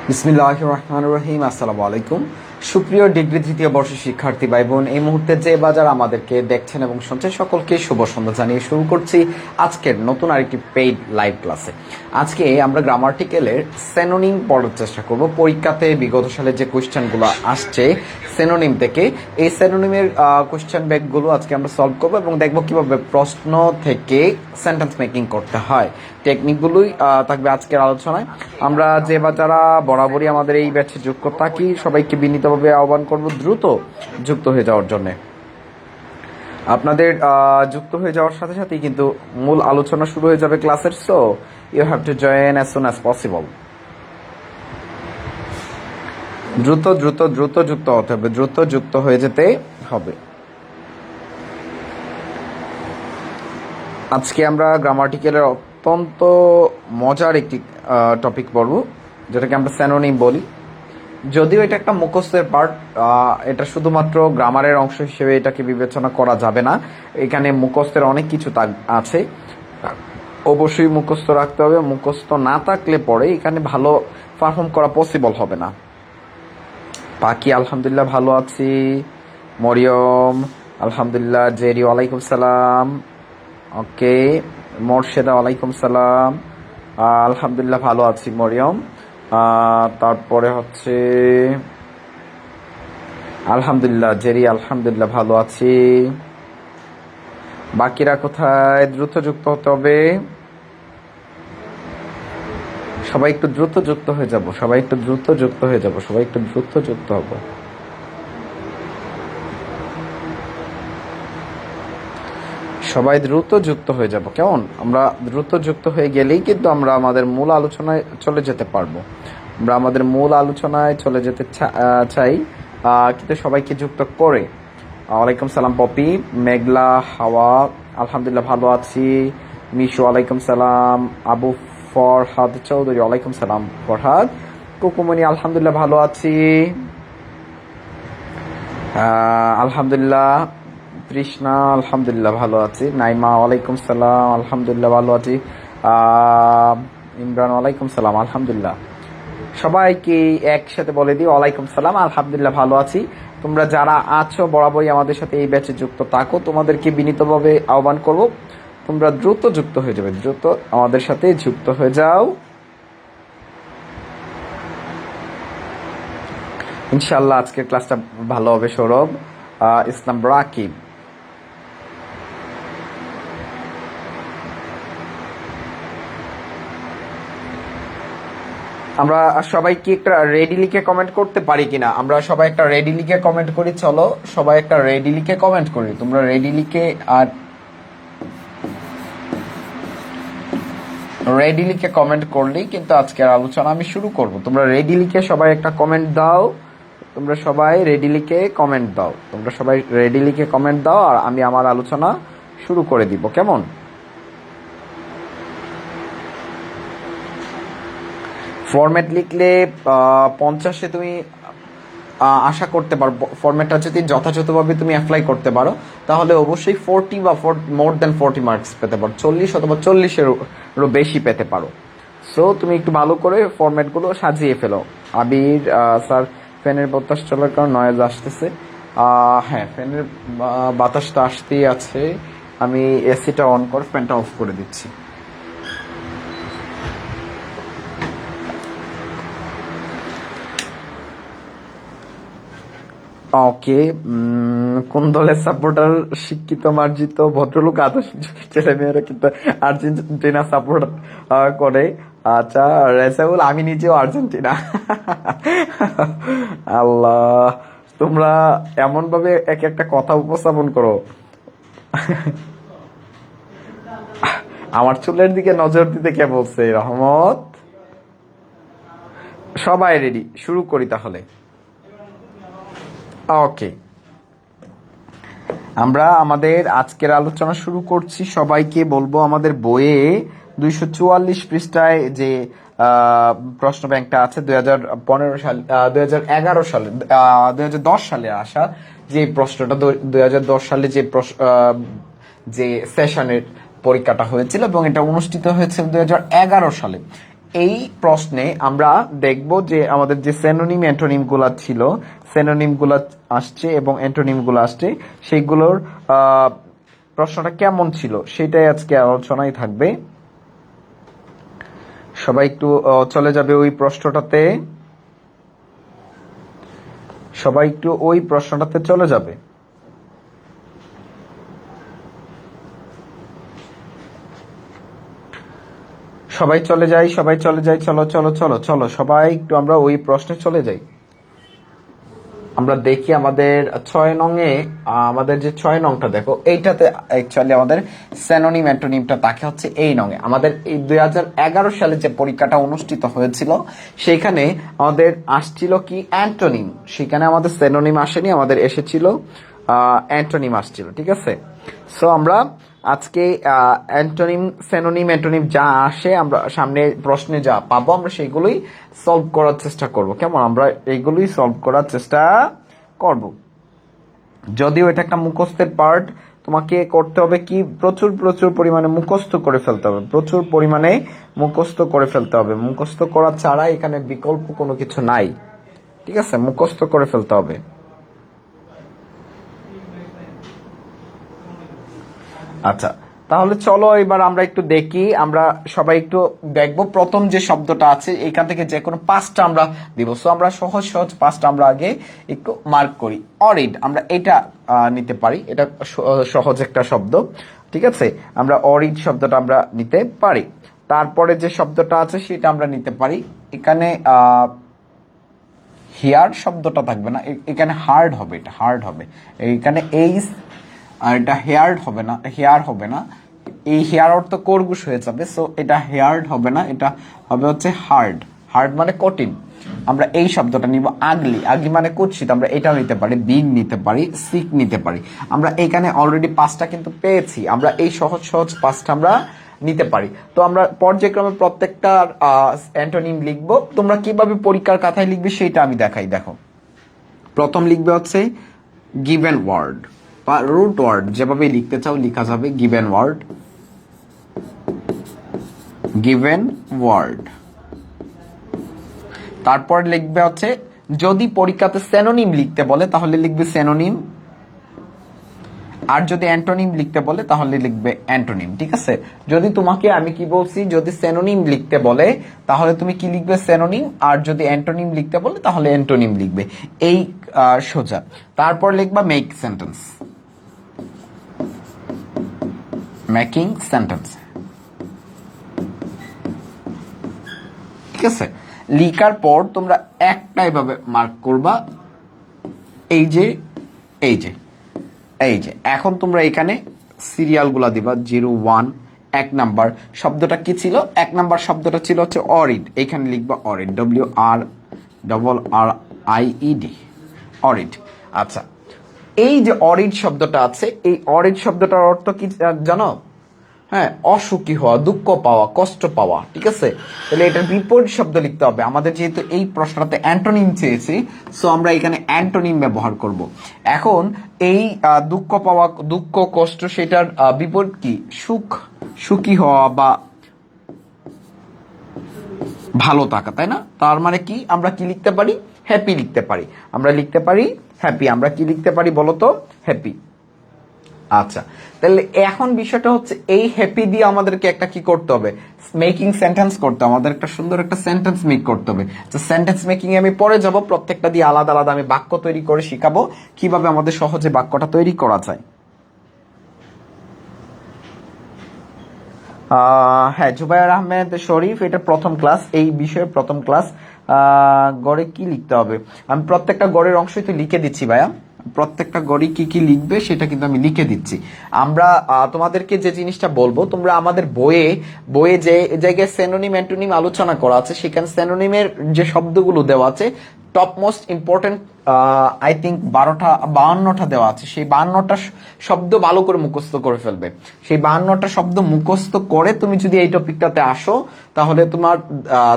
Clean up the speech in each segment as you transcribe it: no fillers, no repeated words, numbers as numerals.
বিসমিল্লাহির রহমানির রহিম। আসসালামু আলাইকুম। সুপ্রিয় ডিগ্রি তৃতীয় বর্ষের শিক্ষার্থী ভাই বোন, এই মুহূর্তে যে বাজার আমাদেরকে দেখছেন এবং শুনছেন সকলকে শুভ সন্ধ্যা জানিয়ে শুরু করছি আজকের নতুন আরেকটি পেইড লাইভ ক্লাসে। আজকে আমরা গ্রামাটিক্যালের সিনোনিম পড়ার চেষ্টা করব। পরীক্ষাতে বিগত সালে যে কোয়েশ্চেনগুলো আসছে সিনোনিম থেকে, এই সিনোনিমের কোয়েশ্চেন ব্যাগগুলো আজকে আমরা সলভ করব এবং দেখব কিভাবে প্রশ্ন থেকে সেন্টেন্স মেকিং করতে হয়। টেকনিকগুলোই থাকবে আজকের আলোচনায়। আমরা যে বা যারা বরাবরই আমাদের এই ব্যাচে যুক্ত থাকি সবাইকে বিনীতভাবে আহ্বান করব দ্রুত যুক্ত হয়ে যাওয়ার জন্য। আপনাদের যুক্ত হয়ে যাওয়ার সাথে সাথেই কিন্তু মূল আলোচনা শুরু হয়ে যাবে ক্লাসের। So you have to join as soon as possible. দ্রুত দ্রুত দ্রুত যুক্ত হতে হবে, দ্রুত যুক্ত হয়ে যেতে হবে। আজকে আমরা গ্রামাটিক্যালের অত্যন্ত মজার একটি টপিক পড়ব, যেটাকে আমরা সিনোনিম বলি। যদিও এটা একটা মুখস্থের পার্ট, এটা শুধুমাত্র গ্রামারের অংশ হিসেবে এটাকে বিবেচনা করা যাবে না। এখানে মুখস্থের অনেক কিছু আছে, অবশ্যই মুখস্থ রাখতে হবে। মুখস্থ না থাকলে পরে এখানে ভালো পারফর্ম করা পসিবল হবে না। পাখি আলহামদুলিল্লাহ ভালো আছি, মরিয়ম আলহামদুলিল্লাহ, জেরি ওয়ালাইকুম সালাম, ওকে, মোর্শেদা ওয়ালাইকুম সালাম, আলহামদুলিল্লাহ ভালো আছি মরিয়ম। তারপরে হচ্ছে আলহামদুলিল্লাহ জেরি আলহামদুলিল্লাহ ভালো আছি। বাকিরা কোথায়? দ্রুত যুক্ত হতে হবে, সবাই একটু দ্রুত যুক্ত হয়ে যাব, সবাই একটু দ্রুত যুক্ত হয়ে যাব, সবাই একটু দ্রুত যুক্ত হব। সবাই দ্রুত যুক্ত হয়ে যাব, কেমন? আমরা দ্রুত যুক্ত হয়ে গেলেই কিন্তু আমরা আমাদের মূল আলোচনায় চলে যেতে পারবো। আমরা আমাদের মূল আলোচনায় চলে যেতে চাই, কিন্তু সবাইকে যুক্ত করে। ওয়ালাইকুম সালাম পপি, মেঘলা, হাওয়া আলহামদুলিল্লাহ ভালো আছি, মিশু ওয়ালাইকুম সালাম, আবু ফরহাদ চৌধুরী ওয়ালাইকুম সালাম ফরহাদ, কুকুমনি আলহামদুলিল্লাহ ভালো আছি, আলহামদুলিল্লাহ, তৃষ্ণা আলহামদুলিল্লাহ ভালো আছি, নাইমা ওয়ালাইকুম সালাম আলহামদুলিল্লাহ ভালো আছি, ইমরান ওয়ালাইকুম সালাম আলহামদুলিল্লাহ। সবাইকে একসাথে বলে দিই ওয়ালাইকুম সালাম আলহামদুলিল্লাহ ভালো আছি। তোমরা যারা আছো বরাবরই আমাদের সাথে এই ব্যাচে যুক্ত থাকো, তোমাদেরকে বিনীতভাবে আহ্বান করব তোমরা দ্রুত যুক্ত হয়ে যাবে, দ্রুত আমাদের সাথে যুক্ত হয়ে যাও। ইনশাআল্লাহ আজকের ক্লাসটা ভালো হবে। সৌরভ ইসলাম রাকিব, আমরা সবাই কি একটা রেডি লিখে কমেন্ট করতে পারি কিনা? আমরা সবাই একটা রেডি লিখে কমেন্ট করি। চলো সবাই একটা রেডি লিখে কমেন্ট করি। তোমরা রেডি লিখে কমেন্ট করলেই কিন্তু আজকের আলোচনা আমি শুরু করব। তোমরা রেডি লিখে সবাই একটা কমেন্ট দাও, তোমরা সবাই রেডি লিখে কমেন্ট দাও, তোমরা সবাই রেডি লিখে কমেন্ট দাও, আর আমি আমার আলোচনা শুরু করে দিব, কেমন? ফরম্যাট লিখলে 50-এ তুমি আশা করতে পারো। ফরম্যাটটা যদি যথাযথভাবে তুমি অ্যাপ্লাই করতে পারো তাহলে অবশ্যই 40 বা মোর দেন 40 মার্কস পেতে পারো, 40 অথবা 40-এরও বেশি পেতে পারো। সো তুমি একটু ভালো করে ফরম্যাটগুলো সাজিয়ে ফেলো। আবির স্যার, ফ্যানের বাতাস চলার কারণে নয়েজ আসতেছে। হ্যাঁ, ফ্যানের বাতাসটা আসতেই আছে। আমি এসিটা অন করে ফ্যানটা অফ করে দিচ্ছি। ওকে, কোন দলের সাপোর্টার? শিক্ষিত মার্জিত ভদ্রলোক আদর্শ ছেলেমেয়েরা কিন্তু আর্জেন্টিনা সাপোর্ট করে। আচ্ছা রেসাউল, আমি নিজেও আর্জেন্টিনা। আল্লাহ, তোমরা এমন ভাবে এক একটা কথা উপস্থাপন করো। আমার চুলের দিকে নজর দিতে কে বলছে? রহমত। সবাই রেডি, শুরু করি তাহলে। ওকে, আমরা আমাদের আজকের আলোচনা শুরু করছি। সবাইকে বলবো আমাদের বইয়ে 244 পৃষ্ঠায় যে প্রশ্ন ব্যাংকটা আছে 2015 সাল 2011 সালে 2010 সালে আসা যে প্রশ্নটা, 2010 সালে যে সেশনের পরীক্ষাটা হয়েছিল এবং এটা অনুষ্ঠিত হয়েছিল 2011 সালে। এই প্রশ্নে আমরা দেখব যে আমাদের যে সিনোনিম অ্যান্টোনিম গুলা ছিল, সিনোনিম গুলা আসছে এবং অ্যান্টোনিম গুলো আসছে, সেইগুলোর প্রশ্নটা কেমন ছিল সেটাই আজকে আলোচনায় থাকবে। সবাই একটু চলে যাবে ওই প্রশ্নটাতে, সবাই একটু ওই প্রশ্নটাতে চলে যাবে। সবাই চলে যাই, সবাই চলে যাই, চলো চলো চলো চলো, সবাই একটু আমরা ওই প্রশ্নে চলে যাই। আমরা দেখি আমাদের 6 নংয়ে, আমাদের যে 6 নংটা দেখো, এইটাতে অ্যাকচুয়ালি আমাদের সিনোনিম অ্যান্টোনিমটা তাকে হচ্ছে এই নংয়ে। আমাদের এই 2011 সালে যে পরীক্ষাটা অনুষ্ঠিত হয়েছিল সেইখানে আমাদের আসছিল কি অ্যান্টোনিম, সেখানে আমাদের সিনোনিম আসেনি, আমাদের এসেছিল অ্যান্টোনিম আসছিল। ঠিক আছে, সো আমরা আজকে অ্যান্টোনিম সিনোনিম অ্যান্টোনিম যা আসে, আমরা সামনে প্রশ্নে যা পাবো আমরা সেগুলোই সলভ করার চেষ্টা করব। কেমন, আমরা এইগুলোই সলভ করার চেষ্টা করব। যদিও এটা একটা মুখস্থের পার্ট, তোমাকে করতে হবে কি প্রচুর প্রচুর পরিমাণে মুখস্থ করে ফেলতে হবে, প্রচুর পরিমাণে মুখস্থ করে ফেলতে হবে। মুখস্থ করা ছাড়া এখানে বিকল্প কোনো কিছু নাই। ঠিক আছে, মুখস্থ করে ফেলতে হবে। আচ্ছা, তাহলে চলো এবার আমরা একটু দেখি, আমরা সবাই একটু দেখবো প্রথম যে শব্দটা আছে এখান থেকে যে কোনো 5টা আমরা দিব। সো আমরা সহজ সহজ 5টা আমরা আগে একটু মার্ক করি। অরিড, আমরা এটা নিতে পারি, এটা সহজ একটা শব্দ। ঠিক আছে, আমরা অরিড শব্দটা আমরা নিতে পারি। তারপরে যে শব্দটা আছে সেটা আমরা নিতে পারি। এখানে হেয়ার শব্দটা থাকবে না, এখানে হার্ড হবে, এটা হার্ড হবে। এখানে এই আর এটা হেয়ার হবে না, হেয়ার হবে না, এই হেয়ার অর্থ খরগোশ হয়ে যাবে। সো এটা হেয়ার্ড হবে না, এটা হবে হচ্ছে হার্ড। হার্ড মানে কঠিন। আমরা এই শব্দটা নিব। আগলি, আগলি মানে কুৎসিত, আমরা এটাও নিতে পারি। বিগ নিতে পারি, সিক নিতে পারি। আমরা এখানে অলরেডি 5টা কিন্তু পেয়েছি, আমরা এই সহজ সহজ 5টা আমরা নিতে পারি। তো আমরা পর্যায়ক্রমে প্রত্যেকটা অ্যান্টোনিম লিখবো। তোমরা কিভাবে পরীক্ষার খাতায় লিখবে সেটা আমি দেখাই। দেখো, প্রথম লিখবে হচ্ছে গিভেন ওয়ার্ড বা রুট ওয়ার্ড, যেভাবে লিখতে চাও লেখা যাবে। Given word, given word. তারপর লিখবে হচ্ছে, যদি পরীক্ষাতে সিনোনিম লিখতে বলে তাহলে লিখবে সিনোনিম, আর যদি অ্যান্টোনিম লিখতে বলে তাহলে লিখবে অ্যান্টোনিম। ঠিক আছে, যদি তোমাকে আমি কি বলছি, যদি সিনোনিম লিখতে বলে তাহলে তুমি কি লিখবে সিনোনিম, আর যদি অ্যান্টোনিম লিখতে বলে তাহলে অ্যান্টোনিম লিখবে। এই সোজা। তারপর লিখবা মেক সেন্টেন্স, মেকিং সেন্টেন্স। ঠিক আছে, লিখার পর তোমরা একটাই ভাবে মার্ক করবা, এই যে এই যে এই যে। এখন তোমরা এখানে সিরিয়ালগুলা দিবা, 0 1। 1 নাম্বার শব্দটা কি ছিল? 1 নাম্বার শব্দটা ছিল হচ্ছে অরিড। এখানে লিখবা অরিড, WRRIED, অরিড। আচ্ছা, এই যে অরিড শব্দটা আছে, এই অরিড শব্দটার অর্থ কি জানো? হ্যাঁ, অসুখী হওয়া, দুঃখ পাওয়া, কষ্ট পাওয়া। ঠিক আছে, তাহলে এটার বিপরীত শব্দ লিখতে হবে আমাদের। যেহেতু এই প্রশ্নটাতে অ্যান্টোনিম চেয়েছি, সো আমরা এখানে অ্যান্টোনিম ব্যবহার করব। এখন এই দুঃখ পাওয়া, দুঃখ কষ্ট, সেটার বিপরীত কি? সুখ, সুখী হওয়া বা ভালো থাকা, তাই না? তার মানে কি, আমরা কি লিখতে পারি? হ্যাপি লিখতে পারি। আমরা লিখতে পারি হ্যাপি। আমরা কি লিখতে পারি বলো তো? হ্যাপি। আচ্ছা, তাহলে এখন বিষয়টা হচ্ছে এই হ্যাপি দিয়ে আমাদেরকে একটা কি করতে হবে? মেকিং সেন্টেন্স করতে হবে। আমাদের একটা সুন্দর একটা সেন্টেন্স মেক করতে হবে। তো সেন্টেন্স মেকিং এ আমি পরে যাব, প্রত্যেকটা দিয়ে আলাদা আলাদা আমি বাক্য তৈরি করে শিখাবো কিভাবে আমাদের সহজে বাক্যটা তৈরি করা যায়। হ্যাঁ, জুবাইর আহমেদ শরীফ, এটা প্রথম ক্লাস, এই বিষয়ে প্রথম ক্লাস। গড়ে কি লিখতে হবে? আমি প্রত্যেকটা গড়ের অংশই তো লিখে দিচ্ছি ভাইয়া। প্রত্যেকটা গড়ি কি কি লিখবে সেটা কিন্তু আমি লিখে দিচ্ছি। আমরা তোমাদেরকে যে জিনিসটা বলবো, তোমরা আমাদের বইয়ে বইয়ে যে জায়গায় সিনোনিম অ্যান্টোনিম আলোচনা করা আছে, সেখানে সিনোনিমের যে শব্দগুলো দেওয়া আছে, top most important I think 52টা দেওয়া আছে। সেই 52টা শব্দ ভালো করে মুখস্থ করে ফেলবে। সেই 52টা শব্দ মুখস্থ করে তুমি যদি এই টপিকটাতে আসো, তাহলে তোমার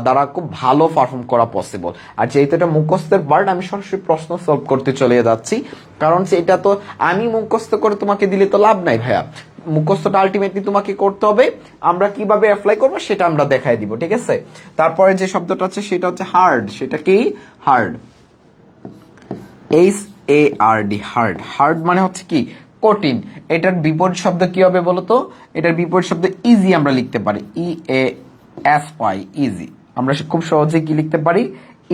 দ্বারা খুব ভালো পারফর্ম করা পসিবল। আর যেহেতু এটা মুখস্থের পার্ট, আমি সরাসরি প্রশ্ন সলভ করতে চলে যাচ্ছি, কারণ সেটা তো আমি মুখস্থ করে তোমাকে দিলে তো লাভ নাই ভাইয়া। মুখস্থটা আলটিমেটলি তোমাকে করতে হবে, আমরা কিভাবে অ্যাপ্লাই করবো সেটা আমরা দেখাই দিব, ঠিক আছে। তারপরে যে শব্দটা আছে সেটা হচ্ছে হার্ড। সেটা কি? Hard, HARD, hard. হার্ড মানে হচ্ছে কি? কঠিন। এটার বিপরীত শব্দ কি হবে বলতো? এটার বিপরীত শব্দ ইজি আমরা লিখতে পারি, EASY, ইজি। আমরা খুব সহজে কি লিখতে পারি?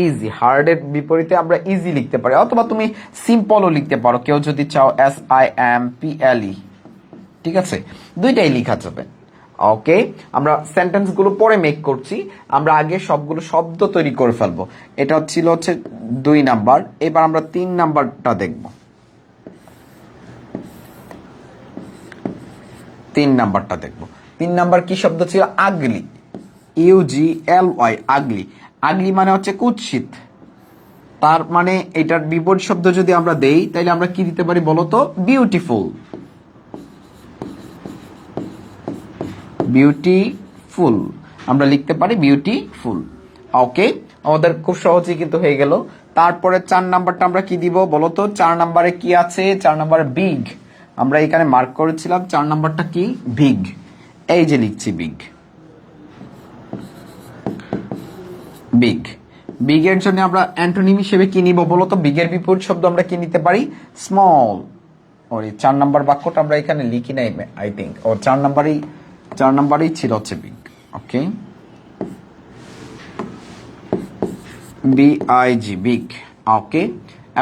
ইজি। হার্ডের বিপরীতে আমরা ইজি লিখতে পারি, অথবা তুমি সিম্পলও লিখতে পারো কেউ যদি চাও, SIMPLE, ঠিক আছে, দুইটাই লেখা যাবে। ওকে, আমরা সেন্টেন্স গুলো পরে মেক করছি, আমরা আগে সবগুলো শব্দ তৈরি করে ফেলবো। এটা ছিল হচ্ছে 2 নাম্বার। এবার আমরা 3 নাম্বারটা দেখব। 3 নাম্বারটা দেখব। 3 নাম্বার কি শব্দ ছিল? আগলি, UGLY, আগলি। আগলি মানে হচ্ছে কুৎসিত। তার মানে এটার বিপরীত শব্দ যদি আমরা দেই তাহলে আমরা কি দিতে পারি বলতো? বিউটিফুল, বিউটিফুল আমরা লিখতে পারি, বিউটিফুল। ওকে, আমাদের খুব সহজেই কিন্তু হয়ে গেল। তারপরে 4 নাম্বারটা আমরা কি দিব বলতো? 4 নাম্বারে কি আছে? 4 নাম্বারে বিগ। আমরা এখানে মার্ক করেছিলাম 4 নাম্বারটা কি? বিগ। এই যে লিখছি বিগ, বিগ। বিগের জন্য আমরা অ্যান্টোনিম হিসেবে কি নিব বলতো? বিগের বিপরীত শব্দ আমরা কি নিতে পারি? স্মল। ওই 4 নাম্বার বাক্যটা আমরা এখানে লিখি নাই আই থিঙ্ক, ও 4 নাম্বারই ছিল হচ্ছে বিগ। ওকে, BIG, বিগ। ওকে,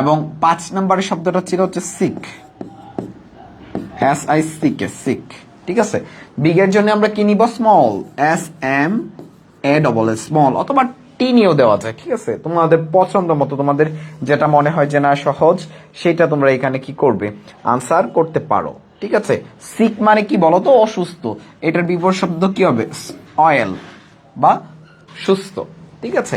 এবং 5 নাম্বারের শব্দটা ছিল হচ্ছে সিক, SICK, সিক। ঠিক আছে, বিগের জন্য আমরা কি নিব? স্মল, SMALL, স্মল, অথবা টি নিয়েও দেওয়া যায়, ঠিক আছে, তোমাদের পছন্দ মতো, তোমাদের যেটা মনে হয় যে না সহজ সেটা তোমরা এখানে কি করবে? আনসার করতে পারো, ঠিক আছে। সিক মানে কি বলতো? অসুস্থ। এটার বিপরীত শব্দ কি হবে? অয়েল বা সুস্থ, ঠিক আছে।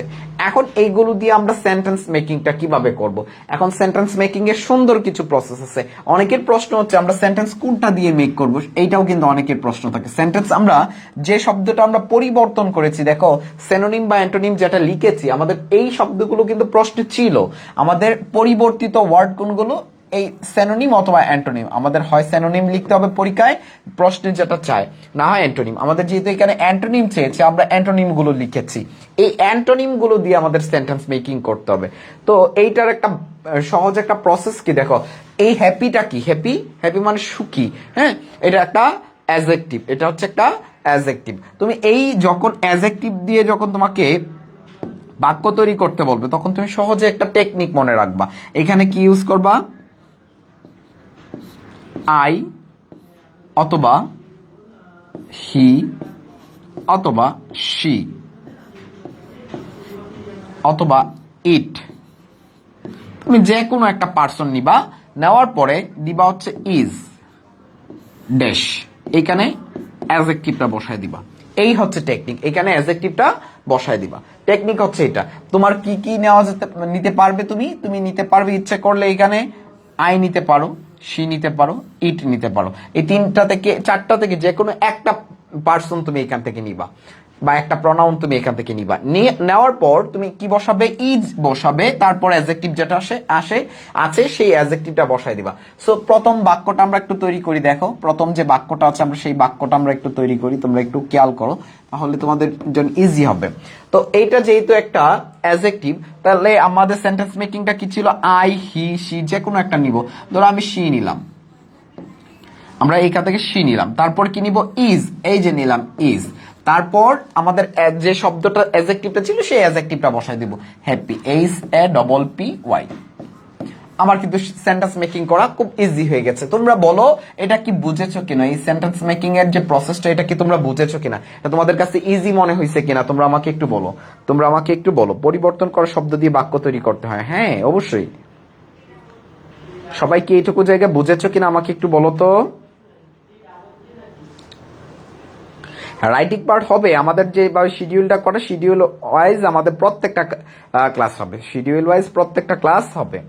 এখন এইগুলো দিয়ে আমরা সেন্টেন্স মেকিংটা কিভাবে করব? এখন সেন্টেন্স মেকিং এর সুন্দর কিছু প্রসেস আছে। অনেকের প্রশ্ন হচ্ছে আমরা সেন্টেন্স কোনটা দিয়ে মেক করব, এইটাও কিন্তু অনেকের প্রশ্ন থাকে। সেন্টেন্স আমরা যে শব্দটা আমরা পরিবর্তন করেছি, দেখো সিনোনিম বা অ্যান্টোনিম যেটা লিখেছি, আমাদের এই শব্দগুলো কিন্তু প্রশ্নে ছিল। আমাদের পরিবর্তিত ওয়ার্ড কোনগুলো? এই সিনোনিম অথবা অ্যান্টোনিম। আমাদের হয় সিনোনিম লিখতে হবে পরীক্ষায়, প্রশ্নে যেটা চায়, না হয় অ্যান্টোনিম। আমাদের যেহেতু এখানে অ্যান্টোনিম চেয়েছে, আমরা অ্যান্টোনিম গুলো লিখেছি। এই অ্যান্টোনিম গুলো দিয়ে আমাদের সেন্টেন্স মেকিং করতে হবে। তো এইটার একটা সহজ একটা প্রসেস কি দেখো। এই হ্যাপিটা কি? হ্যাপি, হ্যাপি মানে সুখী, হ্যাঁ, এটা একটা অ্যাডজেক্টিভ, এটা হচ্ছে একটা অ্যাডজেক্টিভ। তুমি এই যখন অ্যাডজেক্টিভ দিয়ে যখন তোমাকে বাক্য তৈরি করতে বলবে, তখন তুমি সহজে একটা টেকনিক মনে রাখবা। এখানে কি ইউজ করবা? আই অথবা হি অথবা শি অথবা ইট। তুমি যে কোনো একটা পার্সন নিবা, নেওয়ার পরে দিবা হচ্ছে ইজ ড্যাশ, এখানে অ্যাডজেক্টিভটা বসায় দিবা। এই হচ্ছে টেকনিক, এখানে অ্যাডজেক্টিভটা বসায় দিবা। টেকনিক হচ্ছে এটা। তোমার কি কি নেওয়া যেতে নিতে পারবে? তুমি নিতে পারবে ইচ্ছে করলে এখানে আই নিতে পারো, শি নিতে পারো, ইট নিতে পারো। এই 3টা থেকে 4টা থেকে যে কোনো একটা পার্সন তুমি এখান থেকে নিবা, বা একটা প্রনাউন তুমি এখান থেকে নিবা। নেওয়ার পর তুমি কি বসাবে? ইজ বসাবে, তারপর অ্যাডজেক্টিভ যেটা আছে সেই অ্যাডজেক্টিভটা বসাই দিবা। সো প্রথম বাক্যটা আমরা একটু তৈরি করি। দেখো প্রথম যে বাক্যটা আছে, আমরা সেই বাক্যটা আমরা একটু তৈরি করি, তোমরা একটু খেয়াল করো, তাহলে তোমাদের জন্য ইজি হবে। তো এইটা যেহেতু একটা অ্যাডজেক্টিভ, তাহলে আমাদের সেন্টেন্স মেকিংটা কি ছিল? আই, হি, শি, যে কোনো একটা নিব। ধরো আমি শি নিলাম, আমরা এইখান থেকে শি নিলাম। তারপর কি নিব? ইজ, এই যে নিলাম ইজ। তারপর আমাদের যে শব্দটা অ্যাডজেক্টিভটা ছিল সেই অ্যাডজেক্টিভটা বসাই দিব, হ্যাপি, HAPPY। আমার কিন্তু সেন্টেন্স মেকিং করা খুব ইজি হয়ে গেছে। তোমরা বলো এটা কি বুঝেছো কিনা? এই সেন্টেন্স মেকিং এর যে প্রসেসটা, এটা কি তোমরা বুঝেছো কিনা? এটা তোমাদের কাছে ইজি মনে হয়েছে কিনা? তোমরা আমাকে একটু বলো, তোমরা আমাকে একটু বলো। পরিবর্তন করা শব্দ দিয়ে বাক্য তৈরি করতে হয়, হ্যাঁ অবশ্যই। সবাই কি এইটুকু জায়গায় বুঝেছো কিনা আমাকে একটু বলো তো। রাইটিং পার্ট হবে আমাদের যেভাবে শিডিউলটা করে, শিডিউল ওয়াইজ আমাদের প্রত্যেকটা ক্লাস হবে, শিডিউল ওয়াইজ প্রত্যেকটা ক্লাস হবে।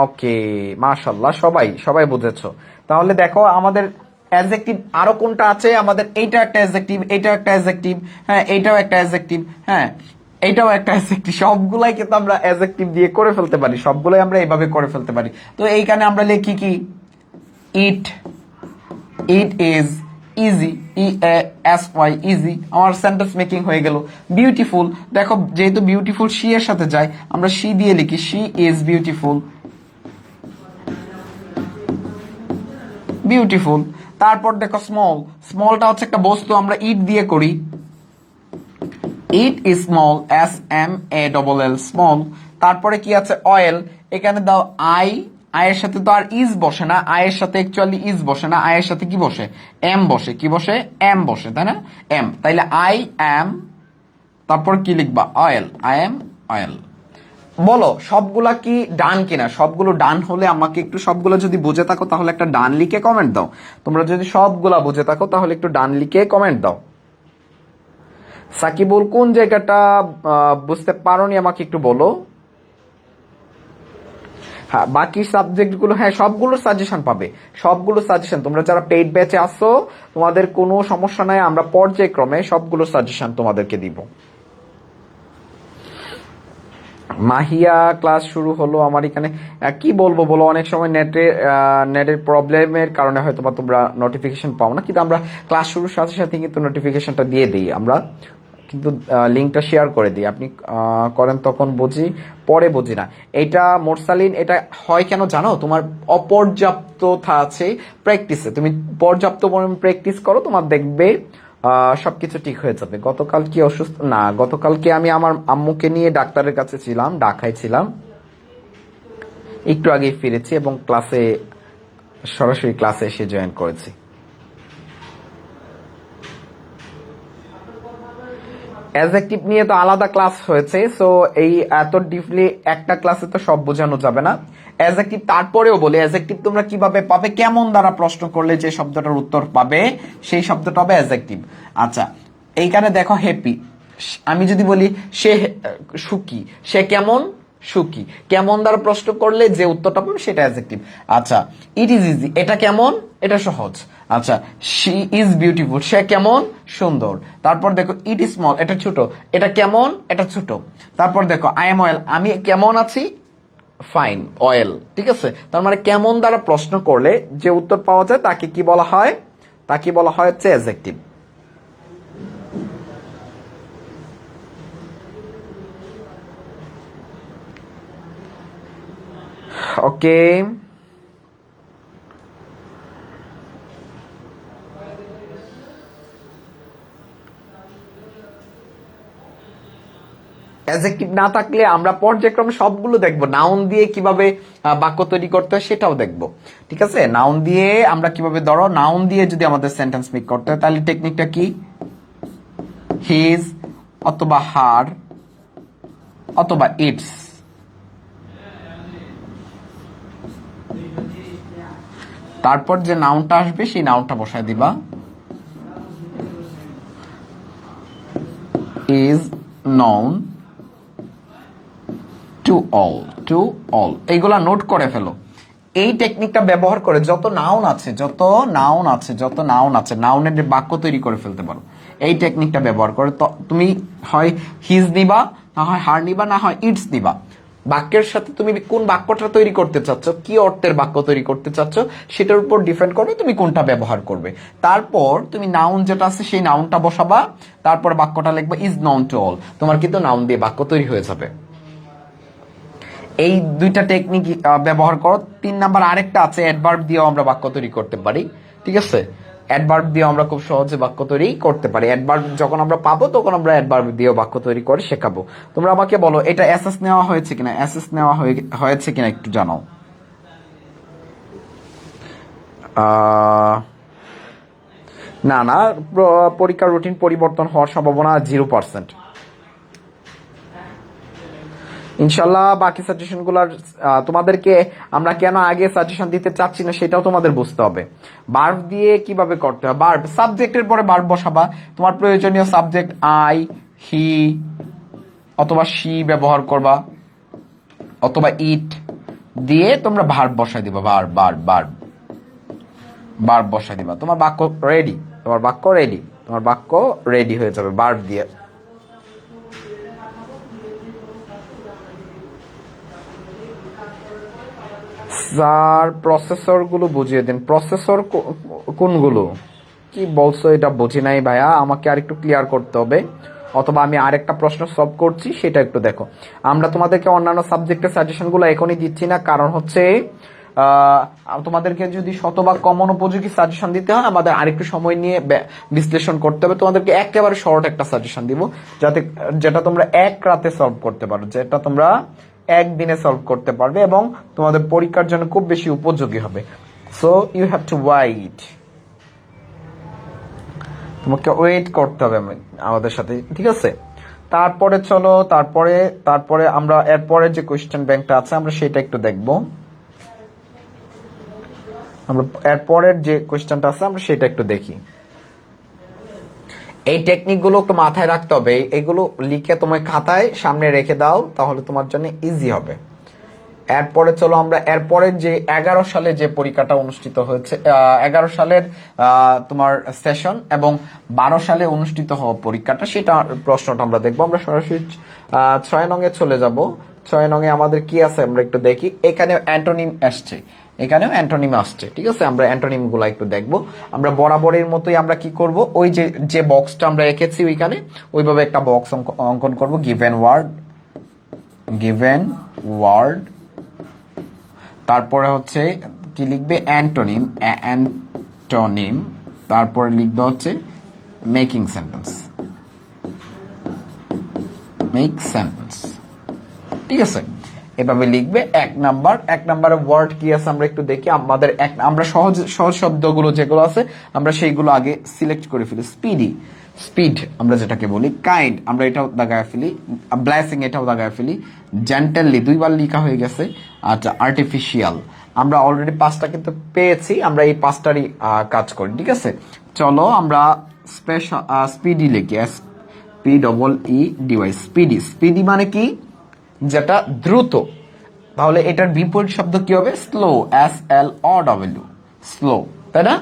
ওকে, মাশাআল্লাহ, সবাই বুঝেছো। তাহলে দেখো আমাদের অ্যাডজেক্টিভ আরো কোনটা আছে? আমাদের এইটা একটা অ্যাডজেক্টিভ, এইটা একটা অ্যাডজেক্টিভ, হ্যাঁ এইটাও একটা অ্যাডজেক্টিভ, হ্যাঁ এটাও একটা অ্যাডজেক্টিভ, সবগুলাই কিন্তু আমরা অ্যাডজেক্টিভ দিয়ে করে ফেলতে পারি, সবগুলাই আমরা এইভাবে করে ফেলতে পারি। তো এইখানে আমরা লিখি কি, it, it is easy, EASY easy, আমার সেন্টেন্স মেকিং হয়ে গেল। বিউটিফুল, দেখো যেহেতু বিউটিফুল শি এর সাথে যায়, আমরা শি দিয়ে লিখি, শি ইজ বিউটিফুল, বিউটিফুল। তারপর দেখো স্মল, স্মলটা হচ্ছে একটা বস্তু, আমরা ইট দিয়ে করি, it is small, SMALL, small. তারপরে কি আছে, অয়েল, এখানে দাও আই, আয়ের সাথে তো আর ইজ বসে না, আয়ের সাথে অ্যাকচুয়ালি ইজ বসে না, আয়ের সাথে কি বসে, এম বসে, কি বসে, এম বসে, তাই না, এম, তাইলে আই এম, তারপর কি লিখবা, অয়েল, আই এম অয়েল। বলো সবগুলা কি ডান কিনা, সবগুলো ডান হলে আমাকে একটু, সবগুলো যদি বুঝে থাকো তাহলে একটা ডান লিখে কমেন্ট দাও, তোমরা যদি সবগুলা বুঝে থাকো তাহলে একটু ডান লিখে কমেন্ট দাও। সাকিবুল কোন জায়গাটা বুঝতে পারোনি আমাকে একটু বলো। হ্যাঁ বাকি সাবজেক্ট গুলো, হ্যাঁ সবগুলোর সাজেশন পাবে, সবগুলো সাজেশন, তোমরা যারা পেইড ব্যাচে আসো তোমাদের কোনো সমস্যা নাই, আমরা পর্যায়ক্রমে সবগুলো সাজেশন তোমাদেরকে দিব। মাহিয়া ক্লাস শুরু হলো আমার এখানে, কি বলবো বলো, অনেক সময় নেটের প্রবলেমের কারণে হয়তো বা তোমরা নোটিফিকেশন পাও না, কিন্তু আমরা ক্লাস শুরুর সাথে সাথে কিন্তু নোটিফিকেশনটা দিয়ে দিই, আমরা কিন্তু লিঙ্কটা শেয়ার করে দিই, আপনি করেন তখন বুঝি, পরে বুঝি না। এটা মোরসালিন, এটা হয় কেন জানো, তোমার অপর্যাপ্ততা আছে প্র্যাকটিসে, তুমি পর্যাপ্ত পরিমাণ প্র্যাকটিস করো, তোমার দেখবে সবকিছু ঠিক হয়ে যাবে। গতকাল কি অসুস্থ না, গতকালকে আমি আমার আম্মুকে নিয়ে ডাক্তারের কাছে ছিলাম, ঢাকায় ছিলাম, একটু আগে ফিরেছি এবং ক্লাসে, সরাসরি ক্লাসে এসে জয়েন করেছি। অ্যাডজেক্টিভ নিয়ে তো আলাদা ক্লাস হয়েছে, সো এই এত ডিপলি একটা ক্লাসে তো সব বোঝানো যাবে না। অ্যাডজেক্টিভ তারপরেও বলি, অ্যাডজেক্টিভ তোমরা কিভাবে পাবে, কেমন দ্বারা প্রশ্ন করলে যে শব্দটার উত্তর পাবে সেই শব্দটা হবে অ্যাডজেক্টিভ। আচ্ছা এইখানে দেখো হ্যাপি, আমি যদি বলি সে সুখী, সে কেমন সুখী, কেমন দ্বারা প্রশ্ন করলে যে উত্তরটা পাবে সেটা অ্যাডজেক্টিভ। আচ্ছা ইট ইজ ইজি, এটা কেমন, এটা সহজ। আচ্ছা শি ইজ বিউটিফুল, সে কেমন সুন্দর। তারপর দেখো ইট ইজ স্মল, এটা ছোট, এটা কেমন, এটা ছোট। তারপর দেখো আই এম অয়েল, আমি কেমন আছি, ফাইন, অয়েল, ঠিক আছে। তার মানে কেমন দ্বারা প্রশ্ন করলে যে উত্তর পাওয়া যায় তাকে কি বলা হয়, তাকে বলা হয় হচ্ছে অ্যাডজেক্টিভ। ওকে, অ্যাডজেক্টিভ না থাকলে আমরা পর্যায়ক্রমে সবগুলো দেখবো, নাউন দিয়ে কিভাবে বাক্য তৈরি করতে হয় সেটাও দেখবো, ঠিক আছে। নাউন দিয়ে আমরা কিভাবে, ধরো নাউন দিয়ে যদি আমাদের সেন্টেন্স মেক করতে হয় তাহলে টেকনিকটা কি, হিজ অথবা হার অথবা ইটস, তারপর যে নাউনটা আসবে সেই নাউনটা বসায় দিবা, is noun to all, to all, এইগুলা নোট করে ফেলো। এই টেকনিকটা ব্যবহার করে যত নাউন আছে, যত নাউন আছে, যত নাউন আছে, নাউনের বাক্য তৈরি করে ফেলতে পারো এই টেকনিকটা ব্যবহার করে। তো তুমি হয় হিজ নিবা, না হয় হার নিবা, না হয় ইটস নিবা। বাক্যের সাথে তুমি কোন বাক্যটা তৈরি করতে চাচ্ছ, কি অর্থের বাক্য তৈরি করতে চাচ্ছ সেটার উপর ডিপেন্ড করবে তুমি কোনটা ব্যবহার করবে। তারপর তুমি নাউন যেটা আছে সেই নাউনটা বসাবা, তারপর বাক্যটা লিখবা ইজ নাউন টু অল, তোমার কিন্তু নাউন দিয়ে বাক্য তৈরি হয়ে যাবে। এই দুইটা টেকনিক ব্যবহার করো। 3 নাম্বার আরেকটা আছে, অ্যাডভার্ব দিয়েও আমরা বাক্য তৈরি করতে পারি, ঠিক আছে। অ্যাডভার্ব দিয়ে আমরা খুব সহজে বাক্য তৈরি করতে পারি, অ্যাডভার্ব যখন আমরা পাবো তখন আমরা অ্যাডভার্ব দিয়েও বাক্য তৈরি করে শেখাবো। তোমরা আমাকে বলো এটা এসএস নেওয়া হয়েছে কিনা, এসএস নেওয়া হয়েছে কিনা একটু জানাও। না না, পরীক্ষার রুটিন পরিবর্তন হওয়ার সম্ভাবনা 0%। ইনশাল্লাহ বাকি সাজেশন গুলার তোমাদেরকে আমরা কেন আগে সাজেশন দিতে চাচ্ছি না সেটাও তোমাদের বুঝতে হবে। বার্ব দিয়ে কিভাবে করতে হয়, বার্ব সাবজেক্টের পরে বার্ব বসাবা, তোমার প্রয়োজনীয় সাবজেক্ট আই, হি অথবা শি ব্যবহার করবা, অথবা ইট দিয়ে তোমরা ভার্ব বসাই দিবা, ভার্ব ভার্ব ভার্ব ভার্ব বসাই দিবা, তোমার বাক্য রেডি, তোমার বাক্য রেডি, তোমার বাক্য রেডি হয়ে যাবে ভার্ব দিয়ে। স্যার প্রসেসর গুলো বুঝিয়ে দিন। প্রসেসর কোনগুলো? কি বলছো এটা বুঝি নাই ভাইয়া, আমাকে আর একটু ক্লিয়ার করতে হবে, অথবা আমি আরেকটা প্রশ্ন সলভ করছি সেটা একটু দেখো। আমরা তোমাদেরকে অন্যান্য সাবজেক্টের সাজেশনগুলো এখনই দিচ্ছি না, কারণ হচ্ছে তোমাদেরকে যদি শতভাগ কমন উপযোগী সাজেশন দিতে হয় আমাদের আরেকটু সময় নিয়ে বিশ্লেষণ করতে হবে। তোমাদেরকে একেবারে শর্ট একটা সাজেশন দিব যেটা তোমরা এক রাতে সলভ করতে পারো, যেটা তোমরা একদিনে সলভ করতে পারবে এবং তোমাদের পরীক্ষার জন্য খুব বেশি উপযোগী হবে। So you have to wait, তোমাকে ওয়েট করতে হবে আমাদের সাথে, ঠিক আছে? তারপরে চলো, তারপরে আমরা এরপরে যে কোয়েশ্চেন ব্যাংকটা আছে আমরা সেটা একটু দেখব। আমরা এরপরের যে কোয়েশ্চেনটা আছে আমরা সেটা একটু দেখি। এই টেকনিকগুলো একটু মাথায় রাখতে হবে, এগুলো লিখে তোমার খাতায় সামনে রেখে দাও, তাহলে তোমার জন্য ইজি হবে। এরপরে চলো আমরা এরপরের যে 11 সালে যে পরীক্ষাটা অনুষ্ঠিত হয়েছে, 11 সালের তোমার সেশন এবং 12 সালে অনুষ্ঠিত হওয়া পরীক্ষাটা, সেটা প্রশ্নটা আমরা দেখবো। আমরা সরাসরি 6 নং এ চলে যাব। 6 নং এ আমাদের কি আছে আমরা একটু দেখি। এখানে অ্যান্টোনিম আসছে, এখানেও অ্যান্টোনিম আসছে, ঠিক আছে? আমরা অ্যান্টোনিম গুলা একটু দেখবো। আমরা বরাবরের মতোই আমরা কি করব, ওই যে বক্সটা আমরা এঁকেছি ওইখানে ওইভাবে একটা বক্স অঙ্কন করব। গিভেন ওয়ার্ড, তারপরে হচ্ছে কি লিখবে, অ্যান্টোনিম, তারপরে লিখবে হচ্ছে মেকিং সেন্টেন্স, ঠিক আছে? এভাবে লিখবে। এক নাম্বারে ওয়ার্ড কি আছে আমরা একটু দেখি। আমরা সহজ শব্দগুলো যেগুলো আছে আমরা সেইগুলো আগে সিলেক্ট করে ফেলি। স্পিড আমরা যেটাকে বলি, কাইন্ড আমরা এটাও দাগায় ফেলি, ব্লেসিং এটাও দাগায় ফেলি, জেন্টালি 2বার লেখা হয়ে গেছে। আচ্ছা, আর্টিফিশিয়াল আমরা অলরেডি 5টা কিন্তু পেয়েছি, আমরা এই 5টারই কাজ করি, ঠিক আছে? চলো আমরা স্পিডি লিখি, স্পিডি মানে কি, যেটা দ্রুত। তাহলে এটার বিপরীত শব্দ কি হবে? স্লো, SLOW, স্লো, তাই না?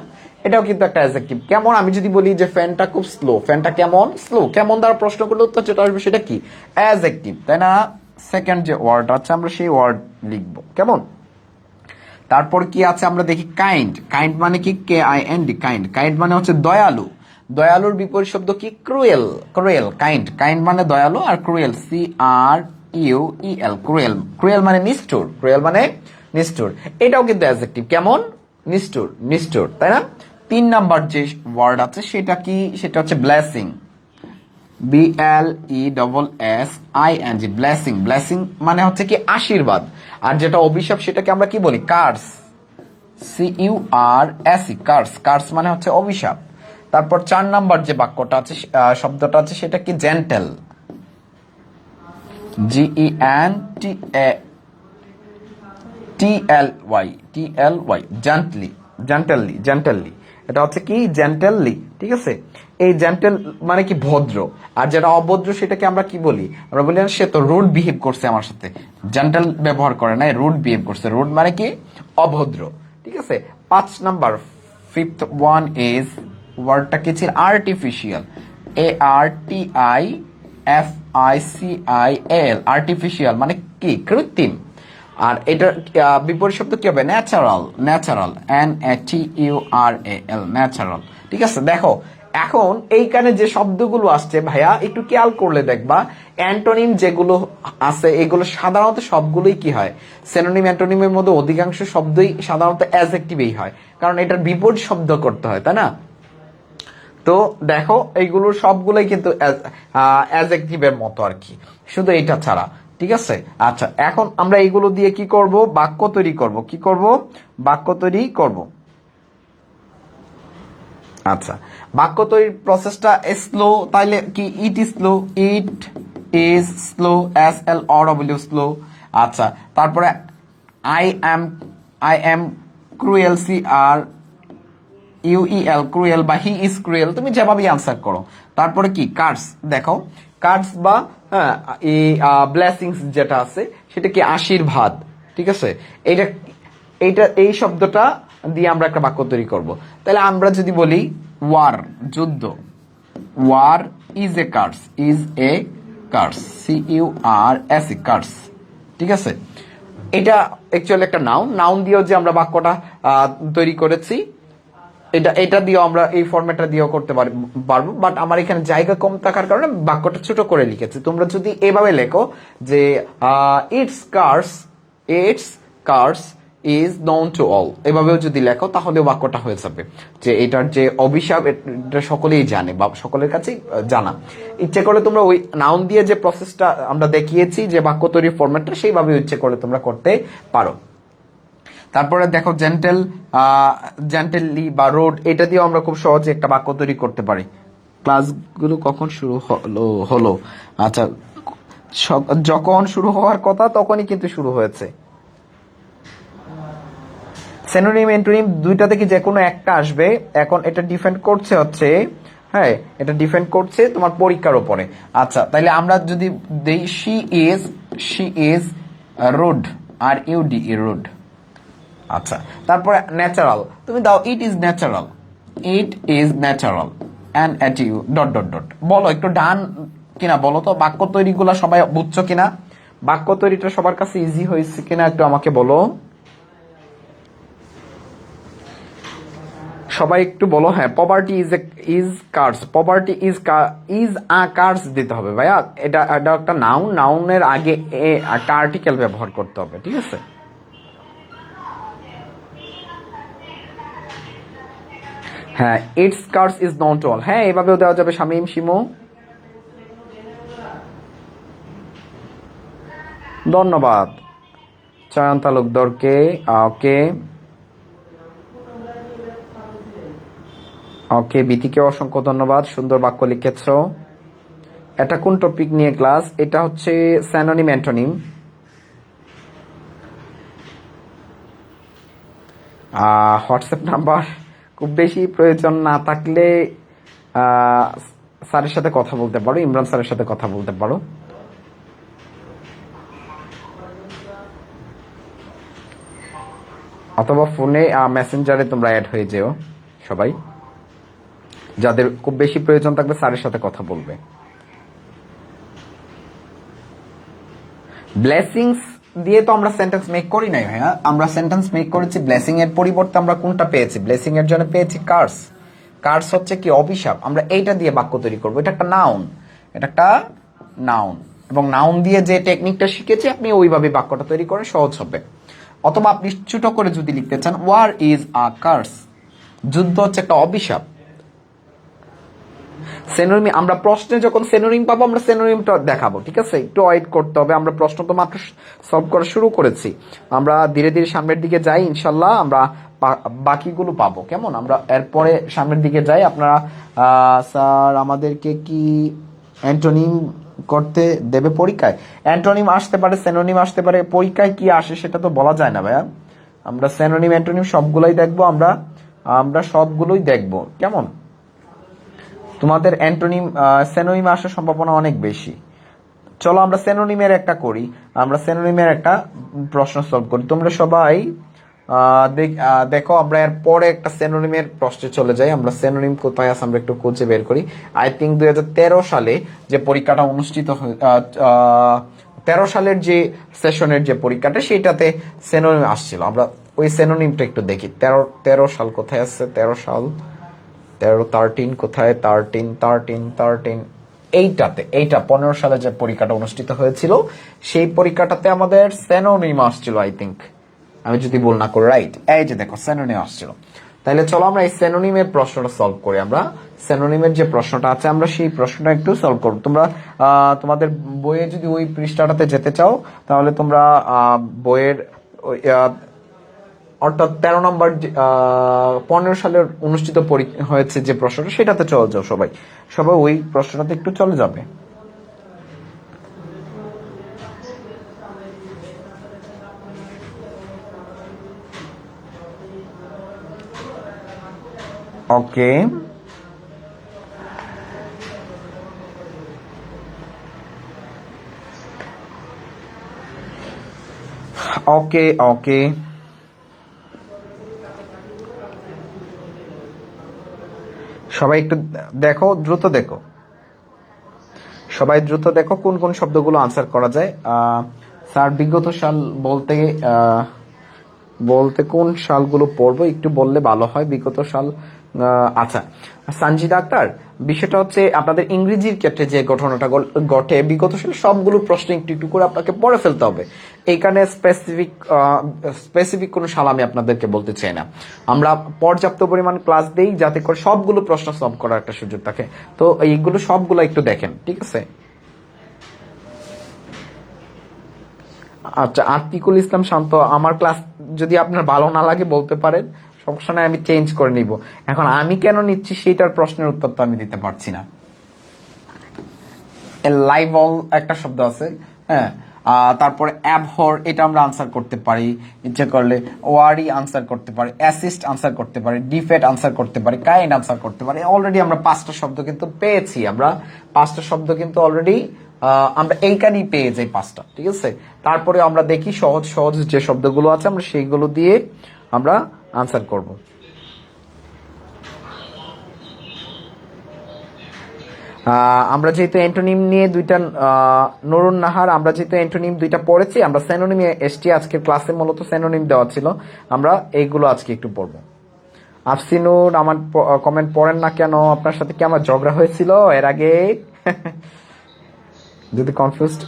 এটাও কিন্তু একটা অ্যাডজেক্টিভ। কেমন, আমি যদি বলি যে ফ্যানটা খুব স্লো, ফ্যানটা কেমন? স্লো। কেমন দ্বারা প্রশ্ন করলে উত্তর যেটা আসবে সেটা কি? অ্যাডজেক্টিভ, তাই না? সেকেন্ড যে ওয়ার্ড আছে আমরা সেই ওয়ার্ড লিখব, কেমন? তারপর কি আছে আমরা দেখি, কাইন্ড মানে কি, KIND, কাইন্ড মানে হচ্ছে দয়ালু। দয়ালুর বিপরীত শব্দ কি? ক্রুয়েল। কাইন্ড মানে দয়ালু, আর ক্রুয়েল, CRUEL, ক্রুয়েল মানে নিষ্ঠুর। এটাও কিন্তু অ্যাডজেক্টিভ। কেমন? নিষ্ঠুর, তাই না? 3 নাম্বার যে ওয়ার্ড আছে সেটা কি? সেটা হচ্ছে ব্লেসিং, BLESSING, ব্লেসিং মানে হচ্ছে কি আশীর্বাদ। আর যেটা অভিশাপ সেটাকে আমরা কি বলি? কার্স, CURSE, কার্স মানে হচ্ছে অভিশাপ। তারপর 4 নাম্বার যে বাক্যটা আছে, শব্দটা আছে সেটা কি? জেন্টেল, GENTLY, জেন্টালি, এটা হচ্ছে কি? জেন্টালি, ঠিক আছে? এই জেন্টাল মানে কি? ভদ্র। আর যেটা অভদ্র সেটাকে আমরা কি বলি? আমরা বলি সে তো রুড বিহেভ করছে আমার সাথে, জেন্টাল ব্যবহার করে না, রুড বিহেভ করছে। রুড মানে কি? অভদ্র, ঠিক আছে? 5 নাম্বার, ফিফথ ওয়ান ইজ, ওয়ার্ডটা কি ছিল? আর্টিফিশিয়াল, ARTIFICIAL, আর্টিফিশিয়াল মানে কি? কৃত্রিম। আর এটার বিপরীত শব্দ কি হবে? ন্যাচারাল, NATURAL, ন্যাচারাল, ঠিক আছে? দেখো এখন এইখানে যে শব্দগুলো আসছে ভাইয়া একটু খেয়াল করলে দেখবা অ্যান্টোনিম যেগুলো আছে এগুলো সাধারণত সবগুলোই কি হয়? সিনোনিম অ্যান্টোনিমের মধ্যে অধিকাংশ শব্দই সাধারণত অ্যাডজেক্টিভই হয়, কারণ এটার বিপরীত শব্দ করতে হয়, তাই না? তো দেখো এইগুলো সবগুলোই কিন্তু অ্যাডজেক্টিভের মতো আর কি, শুধু এটা ছাড়া, ঠিক আছে? আচ্ছা, এখন আমরা এইগুলো দিয়ে কি করব? বাক্য তৈরি করব। বাক্য তৈরি করব। আচ্ছা, বাক্য তৈরির প্রসেসটা স্লো, তাইলে কি? It is slow, SLOW, slow. আচ্ছা, তারপরে I am cruel, CRUEL, cruel, বা হি ইজ ক্রুয়েল, তুমি যেভাবেই আনসার করো। তারপরে কি? কার্স, দেখো কার্স বা ব্লেসিংস যেটা আছে সেটা কি? আশীর্বাদ, ঠিক আছে? এই শব্দটা দিয়ে আমরা একটা বাক্য তৈরি করব। তাহলে আমরা যদি বলি ওয়ার, যুদ্ধ, war is a curse, CURSE, curse, ঠিক আছে? এটা অ্যাকচুয়ালি একটা নাউন, নাউন দিয়েও যে আমরা বাক্যটা তৈরি করেছি, এটা দিয়েও আমরা এই ফরম্যাটটা দিয়েও করতে পারবো, বাট আমার এখানে জায়গা কম থাকার কারণে বাক্যটা ছোট করে লিখেছি। তোমরা যদি এভাবে লেখো যে it's curse is known to all, এভাবেও যদি লেখো তাহলেও বাক্যটা হয়ে যাবে যে এটার যে অভিশাপ এটা সকলেই জানে বা সকলের কাছেই জানা। ইচ্ছে করলে তোমরা ওই নাউন দিয়ে যে প্রসেসটা আমরা দেখিয়েছি যে বাক্য তৈরির ফরম্যাটটা, সেইভাবে ইচ্ছে করলে তোমরা করতে পারো। তারপরে দেখো জেন্টেলি বা রোড, এটা দিয়েও আমরা খুব সহজে একটা বাক্য তৈরি করতে পারি। ক্লাসগুলো কখন শুরু হলো? আচ্ছা, যখন শুরু হওয়ার কথা তখনই কিন্তু শুরু হয়েছে। সিনোনিম অ্যান্টোনিম দুইটা থেকে যে কোনো একটা আসবে। এখন এটা ডিপেন্ড করছে হচ্ছে, হ্যাঁ, এটা ডিপেন্ড করছে তোমার পরীক্ষার উপরে। আচ্ছা, তাইলে আমরা যদি দেই she is rude, R U D rude. আচ্ছা, তারপরে ন্যাচারাল, তুমি দাও it is natural and at you dot dot dot. বলো একটু ডান কিনা বলো তো, বাক্য তৈরিগুলো সবাই বুঝছো কিনা, বাক্য তৈরিটা সবার কাছে ইজি হয়েছে কিনা একটু আমাকে বলো। সবাই একটু বলো। হ্যাঁ, poverty is curse, poverty is a curse দিতে হবে ভাইয়া। এটা একটা নাউনের আগে একটা আর্টিকেল ব্যবহার করতে হবে, ঠিক আছে? হ্যাঁ, it's curse is not all, হ্যাঁ এভাবেও দেওয়া যাবে। শামীম শিমু, ধন্যবাদ। চয়ন তালুকদারকে, ওকে ওকে, বিতিকে অসংখ্য ধন্যবাদ, সুন্দর বাক্য লিখেছ। এটা কোন টপিক নিয়ে ক্লাস? এটা হচ্ছে সিনোনিম অ্যান্টোনিম। হোয়াটসঅ্যাপ নাম্বার খুব বেশি প্রয়োজন না থাকলে স্যারের সাথে কথা বলতে পারো, ইমরান স্যারের সাথে কথা বলতে পারো। অথবা ফোনে মেসেঞ্জারে তোমরা অ্যাড হয়ে যেও সবাই, যাদের খুব বেশি প্রয়োজন থাকবে স্যারের সাথে কথা বলবে। ব্লেসিংস দিয়ে তো আমরা সেন্টেন্স মেক করি নাই ভাইয়া, আমরা সেন্টেন্স মেক করেছি ব্লেসিং এর পরিবর্তে আমরা কোনটা পেয়েছি? ব্লেসিং এর জন্য পেয়েছি কার্স। কার্স হচ্ছে কি? অভিশাপ। আমরা এইটা দিয়ে বাক্য তৈরি করবো। এটা একটা নাউন, এবং নাউন দিয়ে যে টেকনিকটা শিখেছি আপনি ওইভাবে বাক্যটা তৈরি করে সহজ হবে। অথবা আপনি ছোট করে যদি লিখতে চান, ওয়ার ইজ আ কার্স, যুদ্ধ হচ্ছে একটা অভিশাপ। সিনোনিম, আমরা প্রশ্নে যখন সিনোনিম পাবো আমরা সিনোনিমটা দেখাবো, ঠিক আছে? একটু ওয়েট করতে হবে, আমরা প্রশ্ন তো মাত্র সলভ করা শুরু করেছি। আমরা ধীরে ধীরে সামনের দিকে যাই, ইনশাল্লাহ আমরা বাকিগুলো পাবো। কেমন? আমরা এরপরে সামনের দিকে যাই। আপনারা স্যার আমাদেরকে কি অ্যান্টোনিম করতে দেবে পরীক্ষায়? অ্যান্টোনিম আসতে পারে, সিনোনিম আসতে পারে, পরীক্ষায় কি আসে সেটা তো বলা যায় না ভাইয়া। আমরা সিনোনিম অ্যান্টোনিম সবগুলোই দেখবো, আমরা সবগুলোই দেখবো। কেমন? তোমাদের অ্যান্টোনিম সিনোনিম আসার সম্ভাবনা অনেক বেশি। চলো আমরা সিনোনিমের একটা করি, আমরা সিনোনিমের একটা প্রশ্ন সলভ করি। তোমরা সবাই দেখো, আমরা এর পরে একটা সিনোনিমের প্রশ্নে চলে যাই। আমরা সিনোনিম কোথায় আছে আমরা একটু খুঁজে বের করি। আই থিঙ্ক 2013 সালে যে পরীক্ষাটা অনুষ্ঠিত 13 সালের যে সেশনের যে পরীক্ষাটা, সেইটাতে সিনোনিম আসছিল। আমরা ওই সিনোনিমটা একটু দেখি। 13 সাল কোথায় আছে? 13 সাল, 13 কোথায়? 13 এইটা 15 সালে যে পরীক্ষাটা অনুষ্ঠিত হয়েছিল, সেই পরীক্ষাটাতে আমাদের সিনোনিম আসছিল আই থিঙ্ক, আমি যদি ভুল না করি। রাইট, এই যে দেখো সিনোনিম আসছিল। তাহলে চলো আমরা এই সিনোনিমের প্রশ্নটা সলভ করি। আমরা সিনোনিমের যে প্রশ্নটা আছে আমরা সেই প্রশ্নটা একটু সলভ করব। তোমরা তোমাদের বইয়ে যদি ওই পৃষ্ঠাটাতে যেতে চাও তাহলে তোমরা বইয়ের অর্থাৎ 13 নম্বর 15 সালের অনুষ্ঠিত হয়েছে যে প্রশ্নটা, সেটাতে চলে যাও সবাই ওই প্রশ্নটাতে একটু চলে যাবে। ওকে, ওকে ওকে, সবাই একটু দেখো, দ্রুত দেখো, সবাই দ্রুত দেখো কোন কোন শব্দগুলো আনসার করা যায়। স্যার বিগত সাল বলতে বলতে কোন সালগুলো পড়বো একটু বললে ভালো হয়, বিগত সাল। আচ্ছা সঞ্জিদা আক্তার, বিষয়টা হচ্ছে আপনাদের ইংরেজির ক্ষেত্রে যে ঘটনাটা ঘটে বিগত সালে সবগুলো প্রশ্ন একটু একটু করে আপনাকে পড়ে ফেলতে হবে। এইখানে স্পেসিফিক কোনো সাল আমি আপনাদেরকে বলতে চাই না। আমরা পর্যাপ্ত পরিমাণ ক্লাস দেই যাতে করে সবগুলো প্রশ্ন সলভ করার একটা সুযোগ থাকে। তো এইগুলো সবগুলো একটু দেখেন, ঠিক আছে? আচ্ছা আতিকুল ইসলাম শান্ত, আমার ক্লাস যদি আপনার ভালো না লাগে বলতে পারেন, সমস্যা নাই, আমি চেঞ্জ করে নিব। এখন আমি কেন নিচ্ছি সেইটার প্রশ্নের উত্তর তো আমি দিতে পারছি না। লাইভ অল একটা শব্দ আছে, হ্যাঁ। তারপরে অ্যাবহর, এটা আমরা আনসার করতে পারি ইচ্ছে করলে। ওয়ারি আনসার করতে পারি, অ্যাসিস্ট আনসার করতে পারি, ডিফেট আনসার করতে পারি, কাইন্ড আনসার করতে পারি। অলরেডি আমরা 5টা শব্দ কিন্তু পেয়েছি, আমরা 5টা শব্দ কিন্তু অলরেডি আমরা এইখানেই পেয়ে যাই 5টা, ঠিক আছে? তারপরে আমরা দেখি সহজ সহজ যে শব্দগুলো আছে আমরা সেইগুলো দিয়ে আমরা আনসার করব। আমরা যেহেতু অ্যান্টোনিম নিয়ে দুইটা, নুরুন নাহার, আমরা যেহেতু অ্যান্টোনিম দুইটা পড়েছি, আমরা স্যানোনিমে এসটি। আজকের ক্লাসে মূলত স্যানোনিম দেওয়া ছিল, আমরা এইগুলো আজকে একটু পড়বো। আফসিনুর, আমার কমেন্ট পড়েন না কেন? আপনার সাথে কি আমার ঝগড়া হয়েছিল এর আগে? যদি কনফিউজড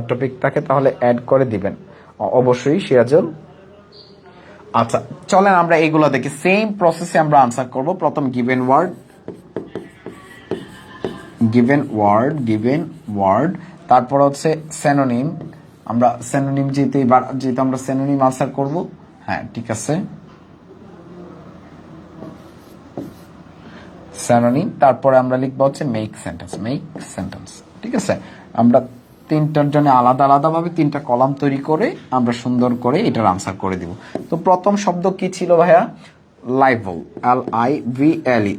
টপিক থাকে তাহলে অ্যাড করে দিবেন অবশ্যই সিরাজুল। আচ্ছা চলেন আমরা এইগুলো দেখি, সেম প্রসেসে আমরা আনসার করব। প্রথম গিভেন ওয়ার্ড, তারপর হচ্ছে স্যানোনিম। আমরা স্যানোনিম যেহেতু আমরা স্যানোনিম আনসার করব, হ্যাঁ ঠিক আছে, স্যানোনিম। তারপরে আমরা লিখবো হচ্ছে মেক সেন্টেন্স, ঠিক আছে? আমরা তিনটার জন্য আলাদা আলাদাভাবে 3টা কলাম তৈরি করে আমরা সুন্দর করে এটার আনসার করে দিব। তো প্রথম শব্দ কি ছিল ভাইয়া? লাইভল, LIVLE।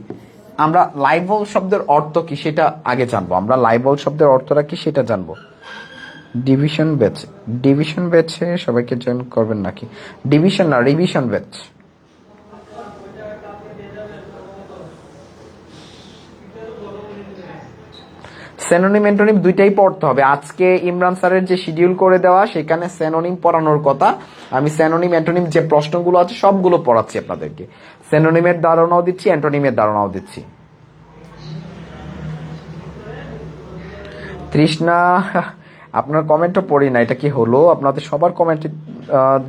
আমরা লাইভল শব্দের অর্থ কি সেটা আগে জানবো। আমরা লাইভল শব্দের অর্থটা কি সেটা জানবো। ডিভিশন ব্যাচে সবাইকে জয়েন করবেন নাকি? ডিভিশন না, রিভিশন ব্যাচ। স্যানোনিম অ্যান্টোনিম দুইটাই পড়তে হবে। আজকে ইমরান স্যারের যে শিডিউল করে দেওয়া সেখানে স্যানোনিম পড়ানোর কথা। আমি স্যানোনিম অ্যান্টোনিম যে প্রশ্নগুলো আছে সবগুলো পড়াচ্ছি আপনাদেরকে, স্যানোনিমের ধারণাও দিচ্ছি, অ্যান্টোনিমের ধারণাও দিচ্ছি। তৃষ্ণা, আপনার কমেন্টও পড়ি না, এটা কি হলো? আপনাদের সবার কমেন্ট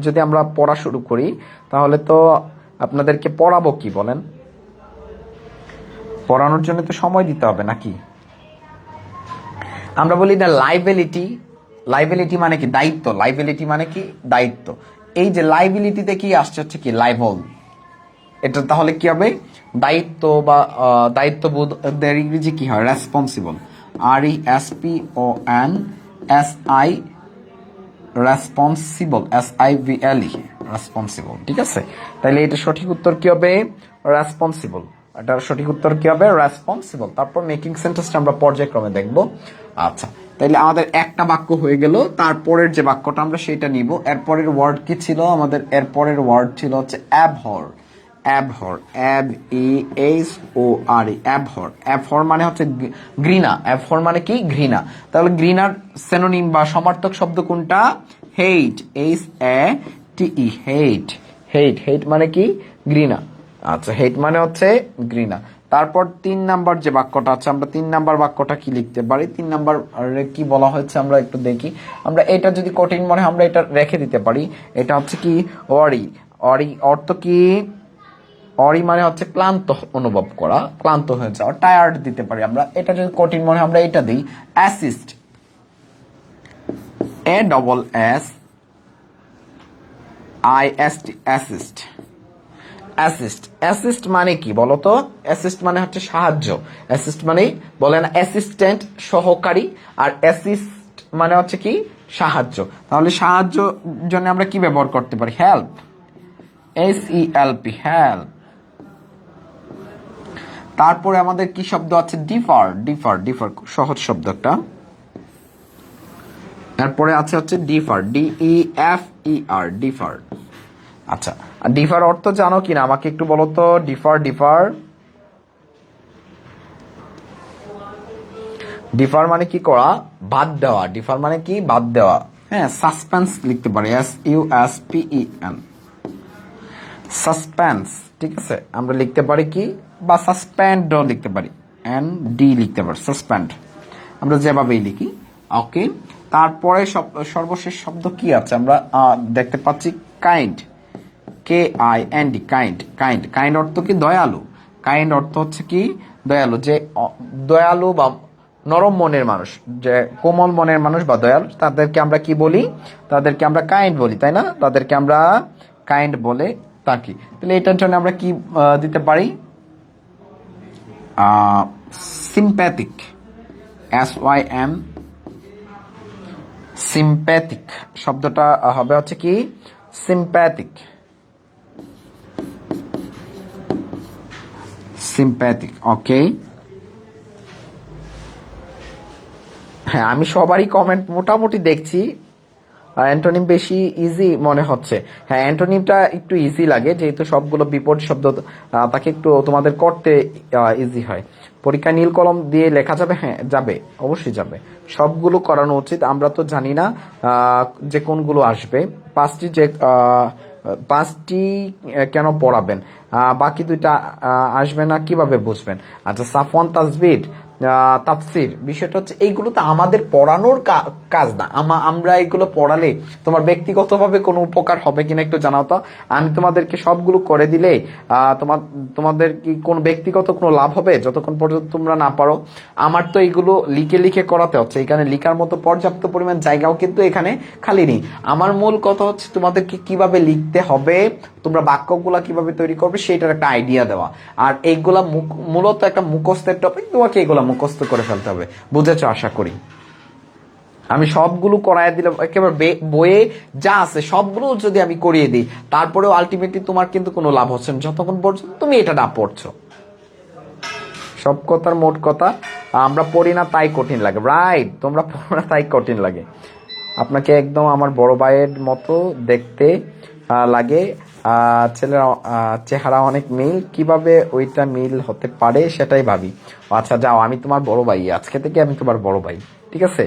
যদি আমরা পড়া শুরু করি তাহলে তো আপনাদেরকে পড়াবো কি বলেন? পড়ানোর জন্য তো সময় দিতে হবে নাকি? আমরা বলি না লাইবিলিটি মানে কি? দায়িত্ব। লাইবিলিটি মানে কি? দায়িত্ব। এই যে লাইবিলিটিতে কি আসছে হচ্ছে কি? লাইভল। এটা তাহলে কি হবে? দায়িত্ব বা দায়িত্ববোধ, ইংরেজি কি হয়? Responsible, RESPON responsible, SIVLE, responsible, ঠিক আছে? তাহলে এটা সঠিক উত্তর কি হবে? রেসপন্সিবল। এটার সঠিক উত্তর কি হবে? রেসপন্সিবল। তারপর মেকিং সেন্টেন্সটা আমরা পর্যায়ক্রমে দেখব। আচ্ছা তাইলে আমাদের একটা বাক্য হয়ে গেল, তারপরের যে বাক্যটা আমরা সেটা নিব। এরপরের ওয়ার্ড কি ছিল আমাদের? এরপরের ওয়ার্ড ছিল হচ্ছে অ্যাবহর। অ্যাবহর মানে হচ্ছে ঘৃণা। অ্যাবহর মানে কি? ঘৃণা। তাহলে ঘৃণার সিনোনিম বা সমার্থক শব্দ কোনটা? হেইট, HATE, হেইট মানে কি? ঘৃণা। আচ্ছা হেইট মানে হচ্ছে ঘৃণা। তারপর 3 নাম্বার যে বাক্যটা আছে, আমরা 3 নাম্বার বাক্যটা কি লিখতে পারি? 3 নাম্বার কি বলা হয়েছে আমরা একটু দেখি। আমরা এটা যদি কঠিন মনে হয় আমরা এটা রেখে দিতে পারি। এটা হচ্ছে কি? অরি অর্থ কি? অরি মানে হচ্ছে ক্লান্ত অনুভব করা, ক্লান্ত হয়ে যাওয়া, টায়ার্ড দিতে পারি আমরা। এটা যদি কঠিন মনে হয় আমরা এটা দিই। অ্যাসিস্ট, ASSIST, অ্যাসিস্ট মানে কি বলতো? অ্যাসিস্ট মানে হচ্ছে সাহায্য। অ্যাসিস্ট মানে বলেন অ্যাসিস্ট্যান্ট, সহকারী। আর অ্যাসিস্ট মানে হচ্ছে কি? সাহায্য। তাহলে সাহায্য জন্য আমরা কি ব্যবহার করতে পারি? Help, SELP, help. তারপরে আমাদের কি শব্দ আছে? ডিফার, সহজ শব্দ একটা। তারপরে আছে হচ্ছে ডিফার, ডিফার। আচ্ছা ডিফার অর্থ জানো কিনা আমাকে একটু বলো তো। ডিফার মানে কি করা? বাদ দেওয়া। ডিফার মানে কি? বাদ দেওয়া। হ্যাঁ, সাসপেন্স লিখতে পারি, SUSPEN, সাসপেন্স। ঠিক আছে, আমরা লিখতে পারি কি, বা সাসপেন্ডও লিখতে পারি, ND লিখতে পারি, সাসপেন্ড, আমরা যেভাবেই লিখি। ওকে, তারপরে সর্বশেষ শব্দ কি আছে আমরা দেখতে পাচ্ছি, kind, KIND, kind. Kind kind অর্থ কি, দয়ালু। কাইন্ড অর্থ হচ্ছে কি, দয়ালু। যে দয়ালু বা নরম মনের মানুষ, যে কোমল মনের মানুষ বা দয়ালু, তাদেরকে আমরা কি বলি, তাদেরকে আমরা কাইন্ড বলি, তাই না? তাদেরকে আমরা কাইন্ড বলে থাকি। তাহলে এটার জন্য আমরা কি দিতে পারি, সিম্প্যাথিক, SYM, সিম্প্যাথিক শব্দটা হবে হচ্ছে কি, সিম্প্যাথিক, সিম্প্যাথিক। ওকে, হ্যাঁ, আমি সবারই কমেন্ট মোটামুটি দেখছি, অ্যান্টোনিম বেশি ইজি মনে হচ্ছে। হ্যাঁ, অ্যান্টোনিমটা একটু ইজি লাগে, যেহেতু সবগুলো বিপরীত শব্দ, তাকে একটু তোমাদের করতে ইজি হয়। পরীক্ষা নীল কলম দিয়ে লেখা যাবে? হ্যাঁ যাবে, অবশ্যই যাবে, সবগুলো করানো উচিত। আমরা তো জানি না যে কোনগুলো আসবে, পাঁচটি কেন পড়াবেন, বাকি দুইটা আসবে না কিভাবে বুঝবেন? আচ্ছা, সাফওয়ান তাসবির, তাফসির, বিষয়টা হচ্ছে এইগুলো তো আমাদের পড়ানোর কাজ না। আমরা এগুলো পড়ালে তোমার ব্যক্তিগতভাবে কোনো উপকার হবে কিনা একটু জানাও তো। আমি তোমাদেরকে সবগুলো করে দিলে তোমাদের কি কোনো ব্যক্তিগত কোনো লাভ হবে যতক্ষণ পর্যন্ত তোমরা না পারো? আমার তো এইগুলো লিখে লিখে করাতে হচ্ছে, এখানে লিখার মতো পর্যাপ্ত পরিমাণ জায়গাও কিন্তু এখানে খালি নেই। আমার মূল কথা হচ্ছে তোমাদেরকে কিভাবে লিখতে হবে, তোমরা বাক্যগুলা কিভাবে তৈরি করবে সেটার একটা আইডিয়া দেওয়া। আর এইগুলা মূলত একটা মুখস্থের টপিক, তোমাকে এগুলা মুখস্থ করে ফেলতে হবে। বুঝেছো আশা করি। আমি সবগুলো করাই দিলাম, একেবারে বইয়ে যা আছে সবগুলো যদি আমি করিয়ে দিই, তারপরেও আলটিমেটলি তোমার কিন্তু কোনো লাভ হচ্ছে না যতক্ষণ পর্যন্ত তুমি এটা না পড়ছো। সব কথার মোট কথা, আমরা পড়ি না তাই কঠিন লাগে, রাইট? তোমরা পড়ো না তাই কঠিন লাগে। আপনাকে একদম আমার বড় ভাইয়ের মতো দেখতে লাগে, ছেলের চেহারা অনেক মিল, কিভাবে ওইটা মিল হতে পারে সেটাই ভাবি। আচ্ছা যাও, আমি তোমার বড় ভাই, আজকে থেকে আমি তোমার বড় ভাই, ঠিক আছে?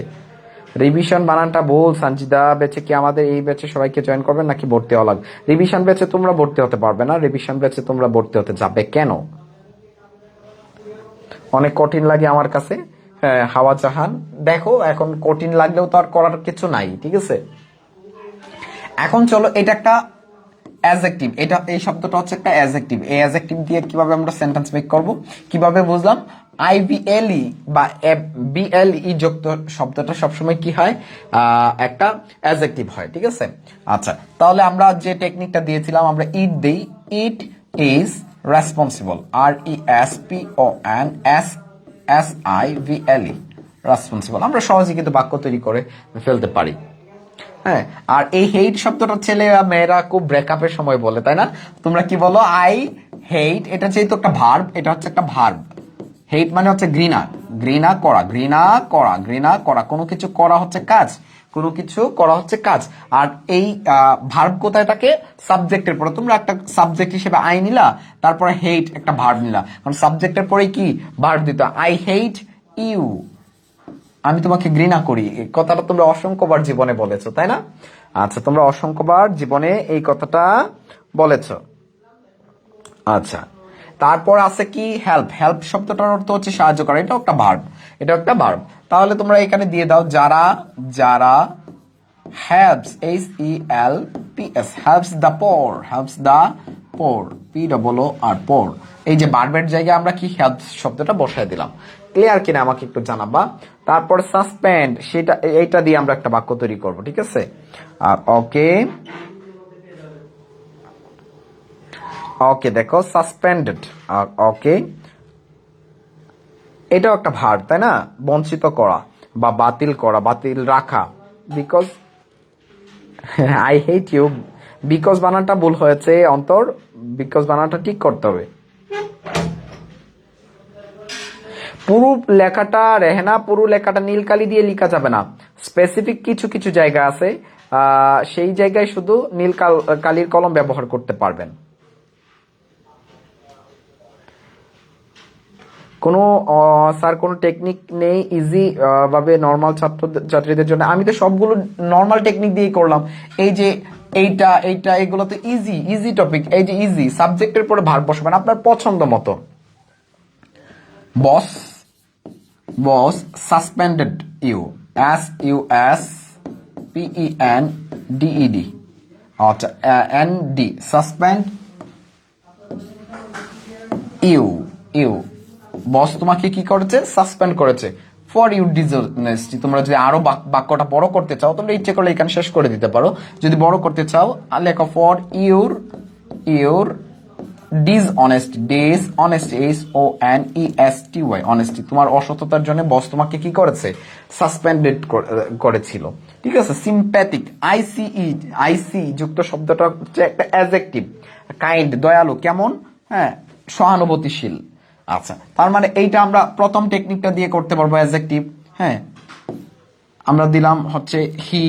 রিভিশন বানানটা ভুল। সানজিদা বেচে কি আমাদের এই ব্যাচে সবাইকে জয়েন করবেন নাকি ভর্তি হওয়া লাগবে? রিভিশন ব্যাচে তোমরা ভর্তি হতে পারবে না, রিভিশন ব্যাচে তোমরা ভর্তি হতে যাবে কেন? অনেক কঠিন লাগে আমার কাছে। হ্যাঁ, হাওয়া জাহান, দেখো এখন কঠিন লাগলেও তো আর করার কিছু নাই, ঠিক আছে? এখন চলো, এটা একটা অ্যাডজেক্টিভ, এটা এই শব্দটা হচ্ছে একটা অ্যাডজেক্টিভ। এই অ্যাডজেক্টিভ দিয়ে কিভাবে আমরা সেন্টেন্স মেক করব, কিভাবে বুঝলাম? IVLE বা BLE যুক্ত শব্দটা সবসময় কি হয়, একটা অ্যাডজেক্টিভ হয়, ঠিক আছে? আচ্ছা, তাহলে আমরা যে টেকনিকটা দিয়েছিলাম, আমরা ইট দেই, it is responsible, RESPONSIVLE, responsible. আমরা সহজেই কিন্তু বাক্য তৈরি করে ফেলতে পারি। হ্যাঁ, আর এই হেইট শব্দটা ছেলেরা মেয়েরা খুব ব্রেকআপের সময় বলে, তাই না? তোমরা কি বলো? আই হেইট, এটা যেহেতু একটা ভার্ব, এটা হচ্ছে একটা ভার্ব। হেইট মানে হচ্ছে ঘৃণা, ঘৃণা করা, ঘৃণা করা, ঘৃণা করা, কোনো কিছু করা হচ্ছে কাজ, কোনো কিছু করা হচ্ছে কাজ। আর এই ভার্ব কোথায় থাকে? সাবজেক্টের পরে। তোমরা একটা সাবজেক্ট হিসেবে আই নিলা, তারপরে হেইট একটা ভার্ব নিলা, কারণ সাবজেক্টের পরে কি ভার্ব দিত। আই হেইট ইউ, আমি তোমাকে ঘৃণা করি, এই কথাটা তোমরা অসংখ্যবার জীবনে বলেছো, তাই না? আচ্ছা, তোমরা অসংখ্যবার জীবনে এই কথাটা বলেছো। আচ্ছা, তারপর আছে কি, হেল্প। হেল্প শব্দটার অর্থ হচ্ছে সাহায্য করা, এটা একটা ভার্ব, এটা একটা ভার্ব। তাহলে তোমরা এখানে দিয়ে দাও, যারা, যারা helps, HELPS, helps the poor, helps the poor, POOR, poor। এই যে ভার্বের জায়গায় আমরা কি হেল্পস শব্দটা বসায় দিলাম। ক্লিয়ার কিনা আমাকে একটু জানাবা। তারপর সাসপেন্ড, সেটা এইটা দিয়ে আমরা একটা বাক্য তৈরি করব, ঠিক আছে? আর ওকে, ওকে দেখো, সাসপেন্ডেড, আর ওকে, এটাও একটা ভার্ব, তাই না? বঞ্চিত করা বা বাতিল করা, বাতিল রাখা। Because I hate you, because বানানটা ভুল হয়েছে অন্তর, বিকজ বানানটা ঠিক করতে হবে। পুরো লেখাটা রেহেনা, পুরো লেখাটা নীল কালি দিয়ে লেখা যাবে না, স্পেসিফিক কিছু কিছু জায়গা আছে, সেই জায়গায় শুধু নীল কালির কলম ব্যবহার করতে পারবেন। কোনো স্যার কোনো টেকনিক নেই ইজি ভাবে নর্মাল ছাত্রীদের জন্য? আমি তো সবগুলো নর্মাল টেকনিক দিয়েই করলাম। এই যে এইটা এইটা এগুলো তো ইজি ইজি টপিক। এই যে ইজি সাবজেক্টের পরে ভার বসাবেন আপনার পছন্দ মতো। Boss boss suspended you, SUSPENDED, আচ্ছা ND suspend you, you boss তোমাকে কি করেছে? সাসপেন্ড করেছে ফর ইউর ডিসঅনেস্টি। তোমরা যদি আরো বাক্যটা বড় করতে চাও তোমরা ইচ্ছে করলে এখানে শেষ করে দিতে পারো। যদি বড় করতে চাও লেখো for your your dishonesty, dishonesty SONESTY, honesty. তোমার অসততার জন্য বস তোমাকে কি করেছে? সাসপেন্ডেড করেছিল। ঠিক আছে। সিম্প্যাথিক, আইসি যুক্ত শব্দটা হচ্ছে একটা অ্যাডজেক্টিভ। কাইন্ড, দয়ালু, কেমন? হ্যাঁ, সহানুভূতিশীল। আচ্ছা, তার মানে এইটা আমরা প্রথম টেকনিকটা দিয়ে করতে পারবো অ্যাডজেক্টিভ। হ্যাঁ, আমরা দিলাম হচ্ছে হি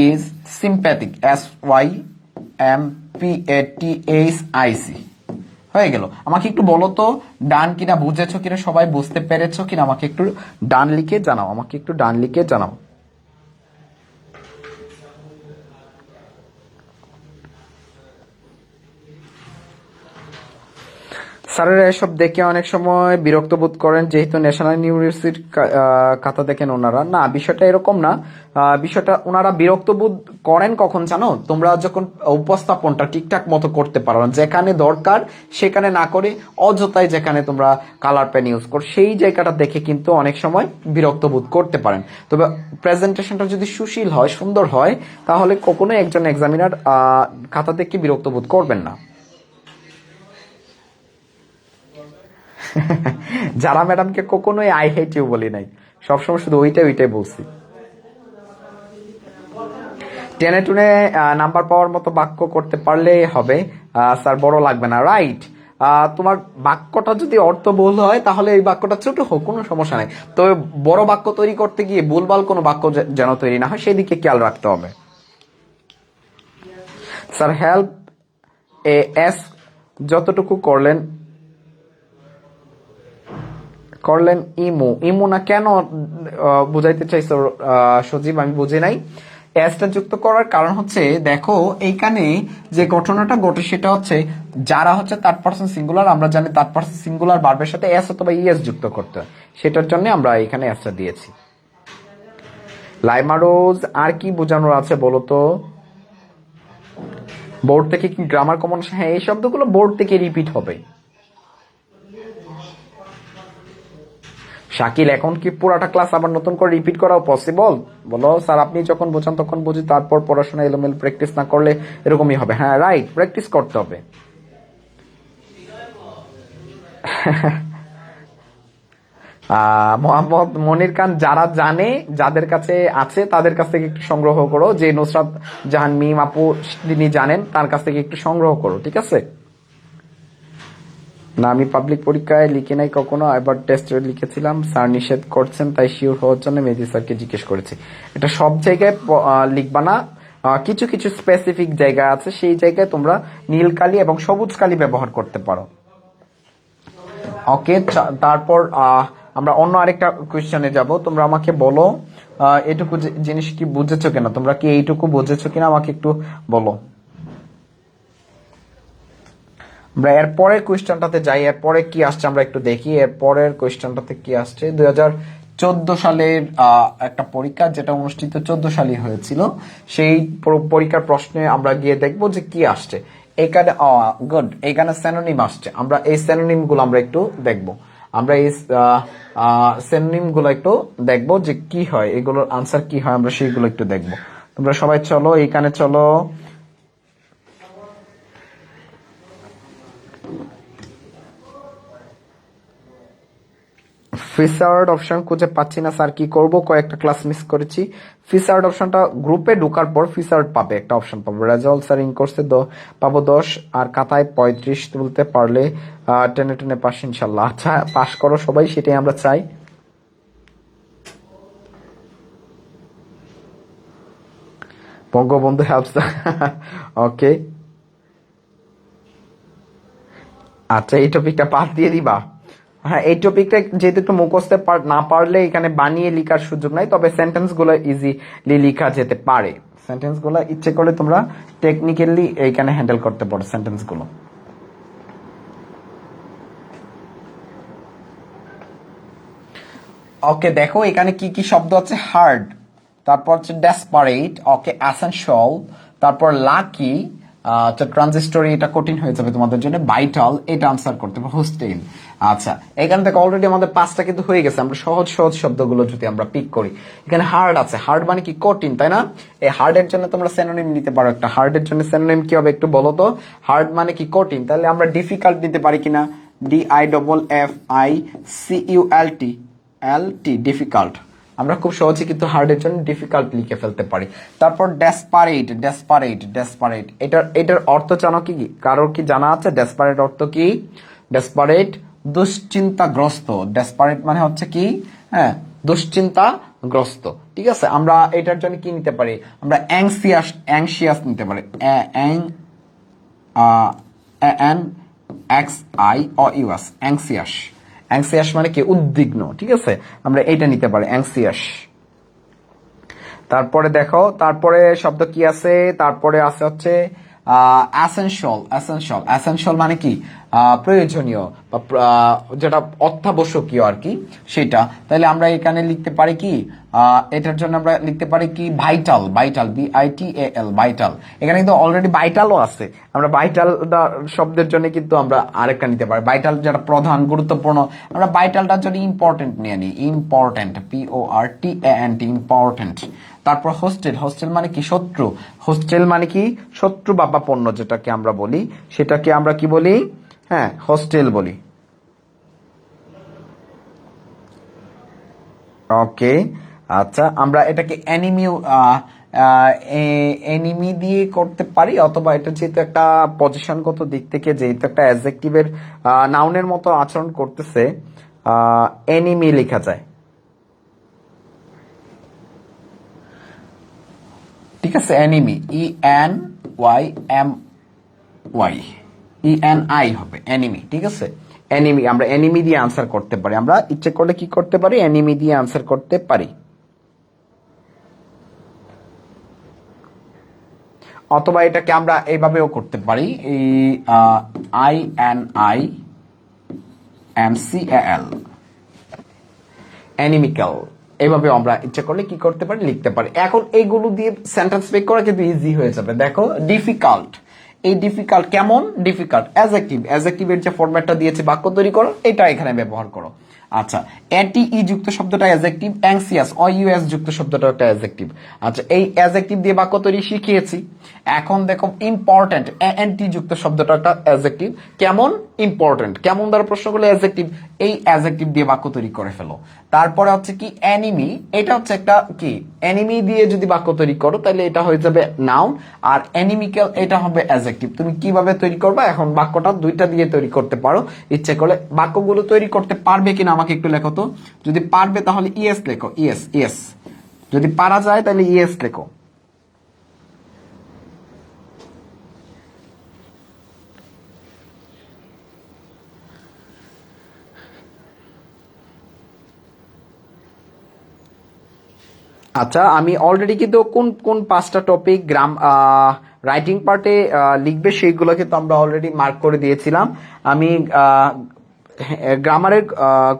ইজ সিম্প্যাথিক, SYMPATHIC। হয়ে গেল। আমাকে একটু বলো তো ডান কিনা, বুঝেছো কিনা, সবাই বুঝতে পেরেছো কিনা? আমাকে একটু ডান লিখে জানাও, আমাকে একটু ডান লিখে জানাও। স্যারেরা এসব দেখে অনেক সময় বিরক্ত বোধ করেন যেহেতু ন্যাশনাল ইউনিভার্সিটির খাতা দেখেন ওনারা। না, বিষয়টা এরকম না। বিষয়টা ওনারা বিরক্ত বোধ করেন কখন জানো? তোমরা যখন উপস্থাপনটা ঠিকঠাক মতো করতে পারো, যেখানে দরকার সেখানে না করে অযথায় যেখানে তোমরা কালার পেন ইউজ করো সেই জায়গাটা দেখে কিন্তু অনেক সময় বিরক্ত বোধ করতে পারেন। তবে প্রেজেন্টেশনটা যদি সুশীল হয়, সুন্দর হয়, তাহলে কখনোই একজন এক্সামিনার খাতা দেখে বিরক্ত বোধ করবেন না। যারা ম্যাডামকে কখনোই আই হেট ইউ বলি নাই, সবসময় শুধু ওইটাই বলছি। টেনে টুনে নাম্বার পাওয়ার মতো বাক্য করতে পারলে হবে স্যার, বড় লাগবে না। রাইট। তোমার বাক্যটা যদি অর্থবহুল হয় তাহলে এই বাক্যটা ছোট হোক, কোনো সমস্যা নেই। তবে বড় বাক্য তৈরি করতে গিয়ে ভুলভাল কোনো বাক্য যেন তৈরি না হয় সেদিকে খেয়াল রাখতে হবে। স্যার হেল্প এস যতটুকু করলেন ইমু না কেন বুঝাইতে চাইছো সজীব? আমি বুঝি নাই। এসটা যুক্ত করার কারণ হচ্ছে, দেখো এইখানে যে ঘটনাটা ঘটে সেটা হচ্ছে যারা হচ্ছে থার্ড পারসন সিঙ্গুলার, আমরা জানি থার্ড পারসন সিঙ্গুলার ভার্বের সাথে এস অথবা ইএস যুক্ত করতে হয়, সেটার জন্য আমরা এখানে এসটা দিয়েছি। লাইমা রোজ, আর কি বোঝানোর আছে বলো তো? বোর্ড থেকে কি গ্রামার কমন? হ্যাঁ, এই শব্দগুলো বোর্ড থেকে রিপিট হবে। শাকিল, এখন কি পুরাটা ক্লাস আবার নতুন করে রিপিট করাও পসিবল? বলো স্যার, আপনি যখন বোঝান তখন বুঝি, তারপর পড়াশোনা এলোমেলো প্র্যাকটিস না করলে এরকমই হবে। হ্যাঁ রাইট, প্র্যাকটিস করতে হবে। মোহাম্মদ মনির খান, যারা জানে, যাদের কাছে আছে তাদের কাছ থেকে একটু সংগ্রহ করো। যে নুসরাত জাহান মিম আপু তিনি জানেন, তার কাছ থেকে একটু সংগ্রহ করো, ঠিক আছে? না, আমি পাবলিক পরীক্ষায় লিখি নাই কখনো, এবার টেস্টে লিখেছিলাম, স্যার নিষেধ করছেন তাই শিওর হওয়ার জন্য মেহেদী স্যারকে জিজ্ঞেস করেছি। এটা সব জায়গায় লিখবা না, কিছু কিছু স্পেসিফিক জায়গা আছে, সেই জায়গায় তোমরা নীল কালি এবং সবুজ কালি ব্যবহার করতে পারো। ওকে, তারপর আমরা অন্য আরেকটা কোয়েশ্চনে যাব। তোমরা আমাকে বলো এটুকু জিনিস কি বুঝেছো কিনা, তোমরা কি এইটুকু বুঝেছো কিনা আমাকে একটু বলো। আমরা এর পরের কোয়েশ্চেনটাতে যাই। এরপরে কি আসছে আমরা একটু দেখি। এর পরের কোয়েশ্চেনটাতে কি আসছে, 2014 সালের একটা পরীক্ষা যেটা অনুষ্ঠিত 14 সালে হয়েছিল, সেই পরীক্ষার প্রশ্নে আমরা গিয়ে দেখবো যে কি আসছে এখানে। গুড, এখানে সিনোনিম আসছে। আমরা এই সিনোনিম গুলো আমরা একটু দেখবো। আমরা এই সিনোনিম গুলো একটু দেখবো যে কি হয়, এগুলোর আনসার কি হয়, আমরা সেইগুলো একটু দেখবো। তোমরা সবাই চলো এখানে চলো। ফিচার্ড অপশন খুঁজে পাচ্ছি না স্যার, কি করব? কয়েকটা ক্লাস মিস করেছি। ফিচার্ড অপশনটা গ্রুপে ঢোকার পর ফিচার্ড পাবে, একটা অপশন পাবো। রেজাল্ট স্যার ইন কোর্সে পাবো 10 আর খাতায় 35 তুলতে পারলে টেনে টেনে পাস ইনশাল্লাহ। আচ্ছা, পাস করো সবাই, সেটাই আমরা চাই। বঙ্গবন্ধু হেল্পস। ওকে, আচ্ছা এই টপিকটা বাদ দিয়ে দিবা। হ্যাঁ, এই টপিকটা যেহেতু একটু মুখস্থ না পারলে এখানে বানিয়ে লেখার সুযোগ নাই, তবে সেন্টেন্স গুলো ইজিলি লেখা যেতে পারে। সেন্টেন্স গুলো ইচ্ছে করলে তোমরা টেকনিক্যালি এইখানে হ্যান্ডেল করতে পারো সেন্টেন্স গুলো। ওকে, দেখো এখানে কি কি শব্দ আছে। হার্ড, তারপর হচ্ছে ডেসপারেট, ওকে, অ্যাসেনশিয়াল, তারপর লাকি, ট্রানজিস্টরি, এটা কঠিন হয়ে যাবে তোমাদের জন্য। ভাইটাল, এটা আনসার করতে হবে। হোস্টেল, আচ্ছা এখান থেকে অলরেডি আমাদের 5টা কিন্তু হয়ে গেছে। আমরা সহজ সহজ শব্দগুলো যদি আমরা পিক করি, এখানে হার্ড আছে। হার্ড মানে কি? কঠিন, তাই না? এই হার্ডের জন্য তোমরা সিনোনিম নিতে পারো একটা। হার্ডের জন্য সিনোনিম কি হবে একটু বলো তো? হার্ড মানে কি? কঠিন। তাহলে আমরা ডিফিকাল্ট নিতে পারি কিনা? DIFFICULT, difficult. আমরা খুব সহজে কিন্তু হার্ডের জন্য ডিফিকাল্ট লিখে ফেলতে পারি। তারপর ডেসপারেট, ডেসপারেট, ডেসপারেট, এটার অর্থ জানো কি? কারোর কি জানা আছে ডেসপারেট অর্থ কি? ডেসপারেট দুশ্চিন্তাগ্রস্ত। ডেসপারেট মানে হচ্ছে কি? হ্যাঁ, দুশ্চিন্তাগ্রস্ত। ঠিক আছে, আমরা এটার জন্য কি নিতে পারি? আমরা অ্যাংশিয়াস নিতে পারি। ANXIOUS, অ্যাংসিয়াস। অ্যাংসিয়াস মানে কি? উদ্বিগ্ন। ঠিক আছে, আমরা এটা নিতে পারি, অ্যাংসিয়াস। তারপরে দেখো, তারপরে শব্দ কি আছে? তারপরে আছে হচ্ছে অ্যাসেনশিয়াল। অ্যাসেনশিয়াল, অ্যাসেনশিয়াল মানে কি? প্রয়োজনীয় বা যেটা অত্যাবশ্যকীয় আর কি, সেটা। তাহলে আমরা এখানে লিখতে পারি কি? এটার জন্য আমরা লিখতে পারি কি? ভাইটাল। Vital, VITAL, vital. এখানে কিন্তু অলরেডি ভাইটালও আছে। আমরা ভাইটাল শব্দের জন্য কিন্তু আমরা আরেকটা নিতে পারি। ভাইটাল যেটা প্রধান, গুরুত্বপূর্ণ, আমরা ভাইটালটার জন্য ইম্পর্টেন্ট নিয়ে নিই। Important, PORTANT, important. তারপর হোস্টেল। হোস্টেল মানে কি? শত্রু। হোস্টেল মানে কি? শত্রু বাপাপন্ন যেটাকে আমরা বলি, সেটাকে আমরা কি বলি? হ্যাঁ, হোস্টেল বলি। ওকে, আচ্ছা আমরা এটাকে এনিমি দিয়ে করতে পারি, অথবা এটা যেহেতু একটা পজিশনগত দিক থেকে যেহেতু একটা অ্যাডজেক্টিভের নাউনের মতো আচরণ করতেছে, এনিমি লেখা যায়। ঠিক আছে, এনিমি, ENYMY, হবে এনিমি। ঠিক আছে, এনিমি, আমরা এনিমি দিয়ে আনসার করতে পারি। আমরা ইচ্ছে করলে কি করতে পারি? এনিমি দিয়ে আনসার করতে পারি। অথবা এটাকে আমরা এইভাবেও করতে পারি, INIMCAL, অ্যানিমিক্যাল। এইভাবে আমরা ইচ্ছা করলে কি করতে পারি? লিখতে পারি। এখন এইগুলো দিয়ে সেন্টেন্স মেক করা কিন্তু ইজি হয়ে যাবে। দেখো, ডিফিকাল্ট। এই ডিফিকাল্ট কেমন? Difficult adjective. অ্যাডজেক্টিভের যে ফরম্যাটটা দিয়েছে বাক্য তৈরি করো, এটা এখানে ব্যবহার করো। আচ্ছা, ATE যুক্ত শব্দটা অ্যাডজেক্টিভ। অ্যাংসিয়াস, OUS যুক্ত শব্দটা একটা অ্যাডজেক্টিভ। আচ্ছা, এই অ্যাডজেক্টিভ দিয়ে বাক্য তৈরি শিখিয়েছি। এখন দেখো, ইম্পর্টেন্ট, ANT যুক্ত শব্দটা একটা অ্যাডজেক্টিভ। কেমন? ইম্পর্টেন্ট। কেমন দ্বারা প্রশ্ন করলে অ্যাডজেক্টিভ, এই অ্যাডজেক্টিভ দিয়ে বাক্য তৈরি করে ফেলো। তারপরে হচ্ছে কি? অ্যানিমি, এটা হচ্ছে একটা কি? অ্যানিমি দিয়ে যদি বাক্য তৈরি করো তাহলে এটা হয়ে যাবে নাউন, আর অ্যানিমিক্যাল এটা হবে অ্যাডজেক্টিভ। তুমি কিভাবে তৈরি করবে? এখন বাক্যটা দুইটা দিয়ে তৈরি করতে পারো ইচ্ছে করলে। বাক্যগুলো তৈরি করতে পারবে কিনা আমাকে একটু লেখো তো। যদি পারবে তাহলে ইয়েস লেখো, ইয়েস ইয়েস। যদি পারা যায় তাহলে ইয়েস লেখো। আচ্ছা, আমি অলরেডি কিন্তু কোন কোন 5টা টপিক রাইটিং পার্টে লিখবে সেইগুলো কিন্তু আমরা অলরেডি মার্ক করে দিয়েছিলাম। আমি গ্রামারের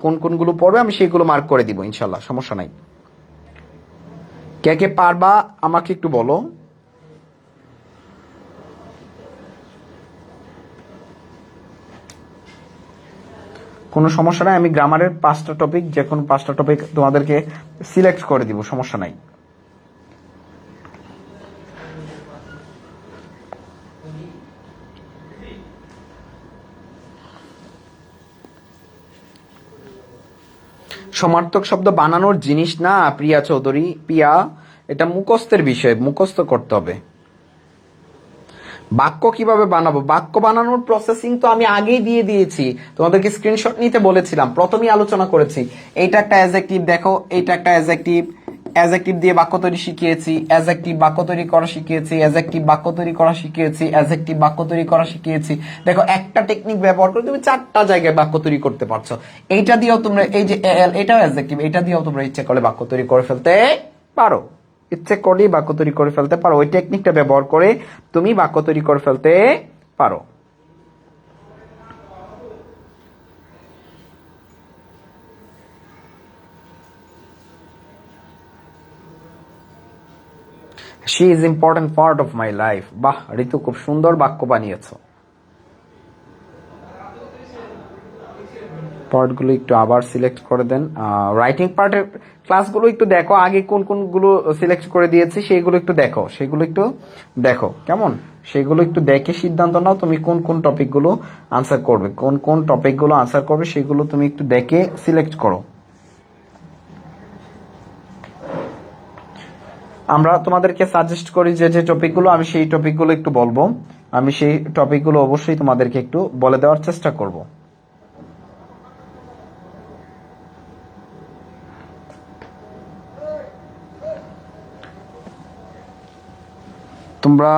কোন কোনগুলো পড়বে আমি সেইগুলো মার্ক করে দিব ইনশাল্লাহ, সমস্যা নাই। কে কে পারবা আমাকে একটু বলো। কোনো সমস্যা নাই, আমি গ্রামারের 5টা টপিক, যে কোনো 5টা টপিক তোমাদেরকে সিলেক্ট করে দিব, সমস্যা নাই। সমার্থক শব্দ বানানোর জিনিস না প্রিয়া চৌধুরী। প্রিয়া, এটা মুখস্থের বিষয়, মুখস্থ করতে হবে। বাক্য কিভাবে বানাবো? বাক্য বানানোর প্রসেসিং তো আমি আগেই দিয়ে দিয়েছি, তোমাদেরকে স্ক্রিনশট নিতে বলেছিলাম, প্রথমেই আলোচনা করেছি। এইটা একটা অ্যাডজেক্টিভ, দেখো এইটা একটা অ্যাডজেক্টিভ। অ্যাডজেক্টিভ দিয়ে বাক্য তৈরি শিখিয়েছি, অ্যাডজেক্টিভ বাক্য তৈরি করা শিখিয়েছি, অ্যাডজেক্টিভ বাক্য তৈরি করা শিখিয়েছি, অ্যাডজেক্টিভ বাক্য তৈরি করা শিখিয়েছি। দেখো একটা টেকনিক ব্যবহার করে তুমি 4টা জায়গায় বাক্য তৈরি করতে পারছো। এইটা দিয়েও তোমরা এই যে এল এটাও অ্যাডজেক্টিভ, এটা দিয়েও তোমরা ইচ্ছে করলে বাক্য তৈরি করে ফেলতে পারো, ইচ্ছে করলেই বাক্য তৈরি করে ফেলতে পারো। ওই টেকনিকটা ব্যবহার করে তুমি বাক্য তৈরি করে ফেলতে পারো। She is important part of my life. বাহ ঋতু, খুব সুন্দর বাক্য বানিয়েছো। পার্টগুলো একটু আবার সিলেক্ট করে দেন। রাইটিং পার্টের ক্লাসগুলো একটু দেখো, আগে কোন কোনগুলো সিলেক্ট করে দিয়েছি সেগুলো একটু দেখো, সেগুলো একটু দেখো কেমন, সেগুলো একটু দেখে সিদ্ধান্ত নাও তুমি কোন কোন টপিকগুলো আনসার করবে, কোন কোন টপিকগুলো আনসার করবে সেগুলো তুমি একটু দেখে সিলেক্ট করো। আমরা তোমাদেরকে সাজেস্ট করি যে যে টপিকগুলো, আমি সেই টপিকগুলো একটু বলবো, আমি সেই টপিকগুলো অবশ্যই তোমাদেরকে একটু বলে দেওয়ার চেষ্টা করব। তোমরা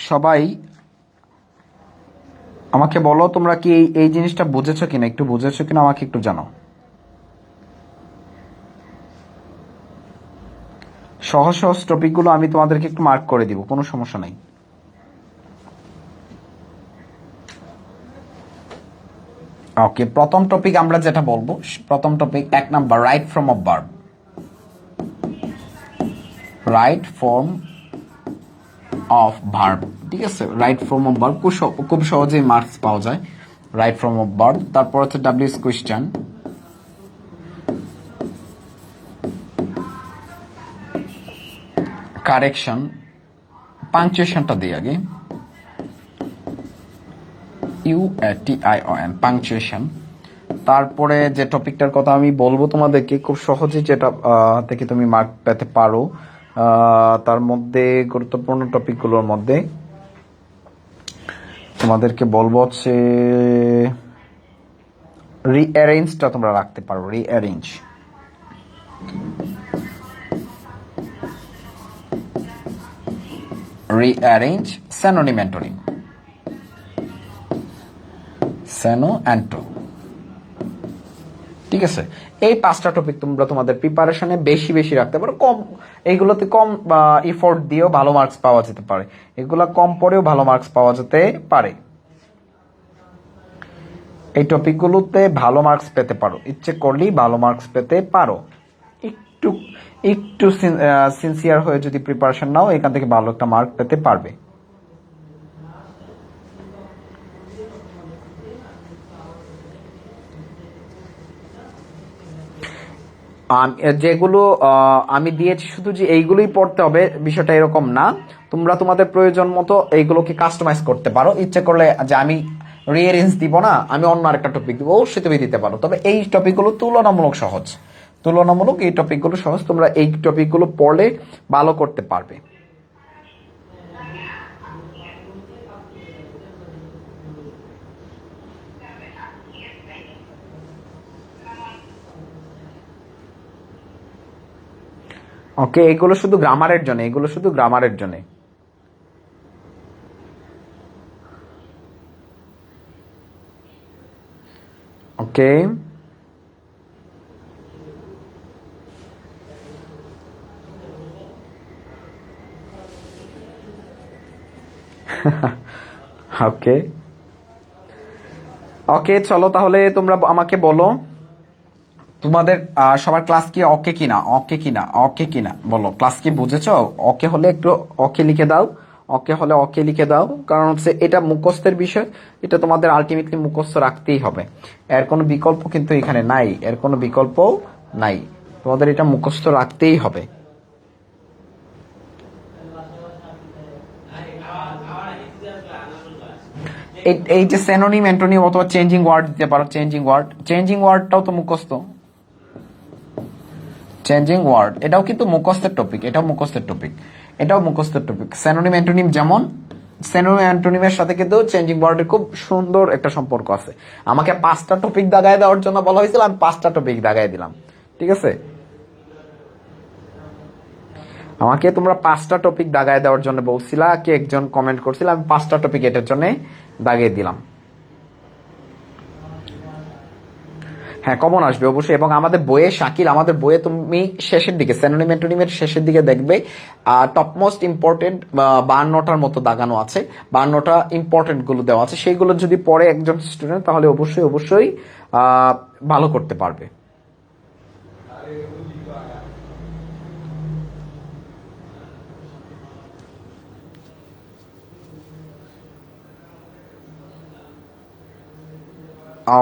সবাই আমাকে বলো তোমরা কি এই জিনিসটা বুঝেছো কিনা, একটু বুঝেছো কিনা আমাকে একটু জানাও। সহজ সহজ টপিকগুলো আমি তোমাদেরকে একটু মার্ক করে দিব, কোনো সমস্যা নাই। ওকে, প্রথম টপিক আমরা যেটা বলবো, প্রথম topic 1 number, right form of verb. Right form of verb, ঠিক আছে, রাইট ফর্ম অফ ভার্ব খুব সহজেই মার্কস পাওয়া যায়, রাইট ফর্ম অফ ভার্ব। তারপর হচ্ছে ডাব্লিউএস কোয়েশ্চেন, কারেকশন, পাংচুয়েশনটা দিই আগে, UTION, পাংচুয়েশন। তারপরে যে টপিকটার কথা আমি বলবো তোমাদেরকে, খুব সহজেই যেটা থেকে তুমি মার্ক পেতে পারো, তার মধ্যে গুরুত্বপূর্ণ টপিকগুলোর মধ্যে তোমাদেরকে বলবো হচ্ছে রিঅ্যারেঞ্জটা তোমরা রাখতে পারো, রিঅ্যারেঞ্জ। রিঅ্যারেঞ্জ, স্যানোনিম, অ্যান্টোনিম, স্যানো অ্যান্টো, ঠিক আছে। এই 5টা টপিক তোমরা তোমাদের প্রিপারেশনে বেশি বেশি রাখতে পারো। কম এইগুলোতে কম এফোর্ট দিয়েও ভালো মার্কস পাওয়া যেতে পারে, এগুলা কম পড়েও ভালো মার্কস পাওয়া যেতে পারে। এই টপিকগুলোতে ভালো মার্কস পেতে পারো, ইচ্ছে করলেই ভালো মার্কস পেতে পারো। একটু একটু সিনসিয়ার হয়ে যদি প্রিপারেশন নাও, এখান থেকে ভালো একটা মার্ক পেতে পারবে। যেগুলো আমি দিয়েছি শুধু যে এইগুলোই পড়তে হবে বিষয়টা এরকম না, তোমরা তোমাদের প্রয়োজন মতো এইগুলোকে কাস্টমাইজ করতে পারো। ইচ্ছে করলে যে আমি রিঅ্যারেঞ্জ দিব না, আমি অন্য আরেকটা টপিক দিব, অবশ্যই তুমি দিতে পারো। তবে এই টপিকগুলো তুলনামূলক সহজ, তুলনামূলক এই টপিকগুলো সহজ, তোমরা এই টপিকগুলো পড়লে ভালো করতে পারবে। ওকে, এগুলো শুধু গ্রামারের জন্য, এগুলো শুধু গ্রামারের জন্য। ওকে, ওকে ওকে, চলো তাহলে তোমরা আমাকে বলো তোমাদের সবার ক্লাস কি ওকে কিনা, ওকে কিনা, ওকে কিনা বলো, ক্লাস কি বুঝেছো? ওকে হলে একটু ওকে লিখে দাও, ওকে হলে ওকে লিখে দাও। কারণ হচ্ছে এটা মুখস্থের বিষয়, এটা তোমাদের আলটিমেটলি মুখস্থ রাখতেই হবে, এর কোনো বিকল্প কিন্তু এখানে নাই, এর কোনো বিকল্প নাই, তোমাদের এটা মুখস্থ রাখতেই হবে। এই যে স্যানোনিম, অ্যান্টোনিম অথবা চেঞ্জিং ওয়ার্ড দিতে পারো, চেঞ্জিং ওয়ার্ড, চেঞ্জিং ওয়ার্ডটাও তো মুখস্থ, চেঞ্জিং ওয়ার্ড এটাও কিন্তু মুখস্থের টপিক, এটাও মুখস্থের টপিক, এটাও মুখস্থের টপিক। স্যানোনিম অ্যান্টোনিম যেমন, স্যানোনিম অ্যান্টোনিমের সাথে কিন্তু চেঞ্জিং ওয়ার্ডের খুব সুন্দর একটা সম্পর্ক আছে। আমাকে 5টা টপিক দাগায় দেওয়ার জন্য বলা হয়েছিল, আমি 5টা টপিক দাগায় দিলাম, ঠিক আছে। আমাকে তোমরা 5টা টপিক দাগায় দেওয়ার জন্য বলছিলা, কে একজন কমেন্ট করছিল, আমি 5টা টপিক এটার জন্য দাগিয়ে দিলাম। হ্যাঁ, কমন আসবে অবশ্যই। এবং আমাদের বইয়ে শাকিল, আমাদের বইয়ে তুমি শেষের দিকে স্যানোনিম অ্যান্টোনিমের শেষের দিকে দেখবে টপ মোস্ট ইম্পর্টেন্ট 52টার মতো দাগানো আছে, 52টা ইম্পর্টেন্ট গুলো দেওয়া আছে। সেইগুলো যদি পড়ে একজন স্টুডেন্ট তাহলে অবশ্যই অবশ্যই ভালো করতে পারবে।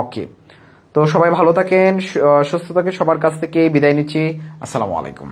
ওকে, তো সবাই ভালো থাকেন, সুস্থ থাকেন, সবার কাছ থেকে বিদায় নিচ্ছি। আসসালামু আলাইকুম।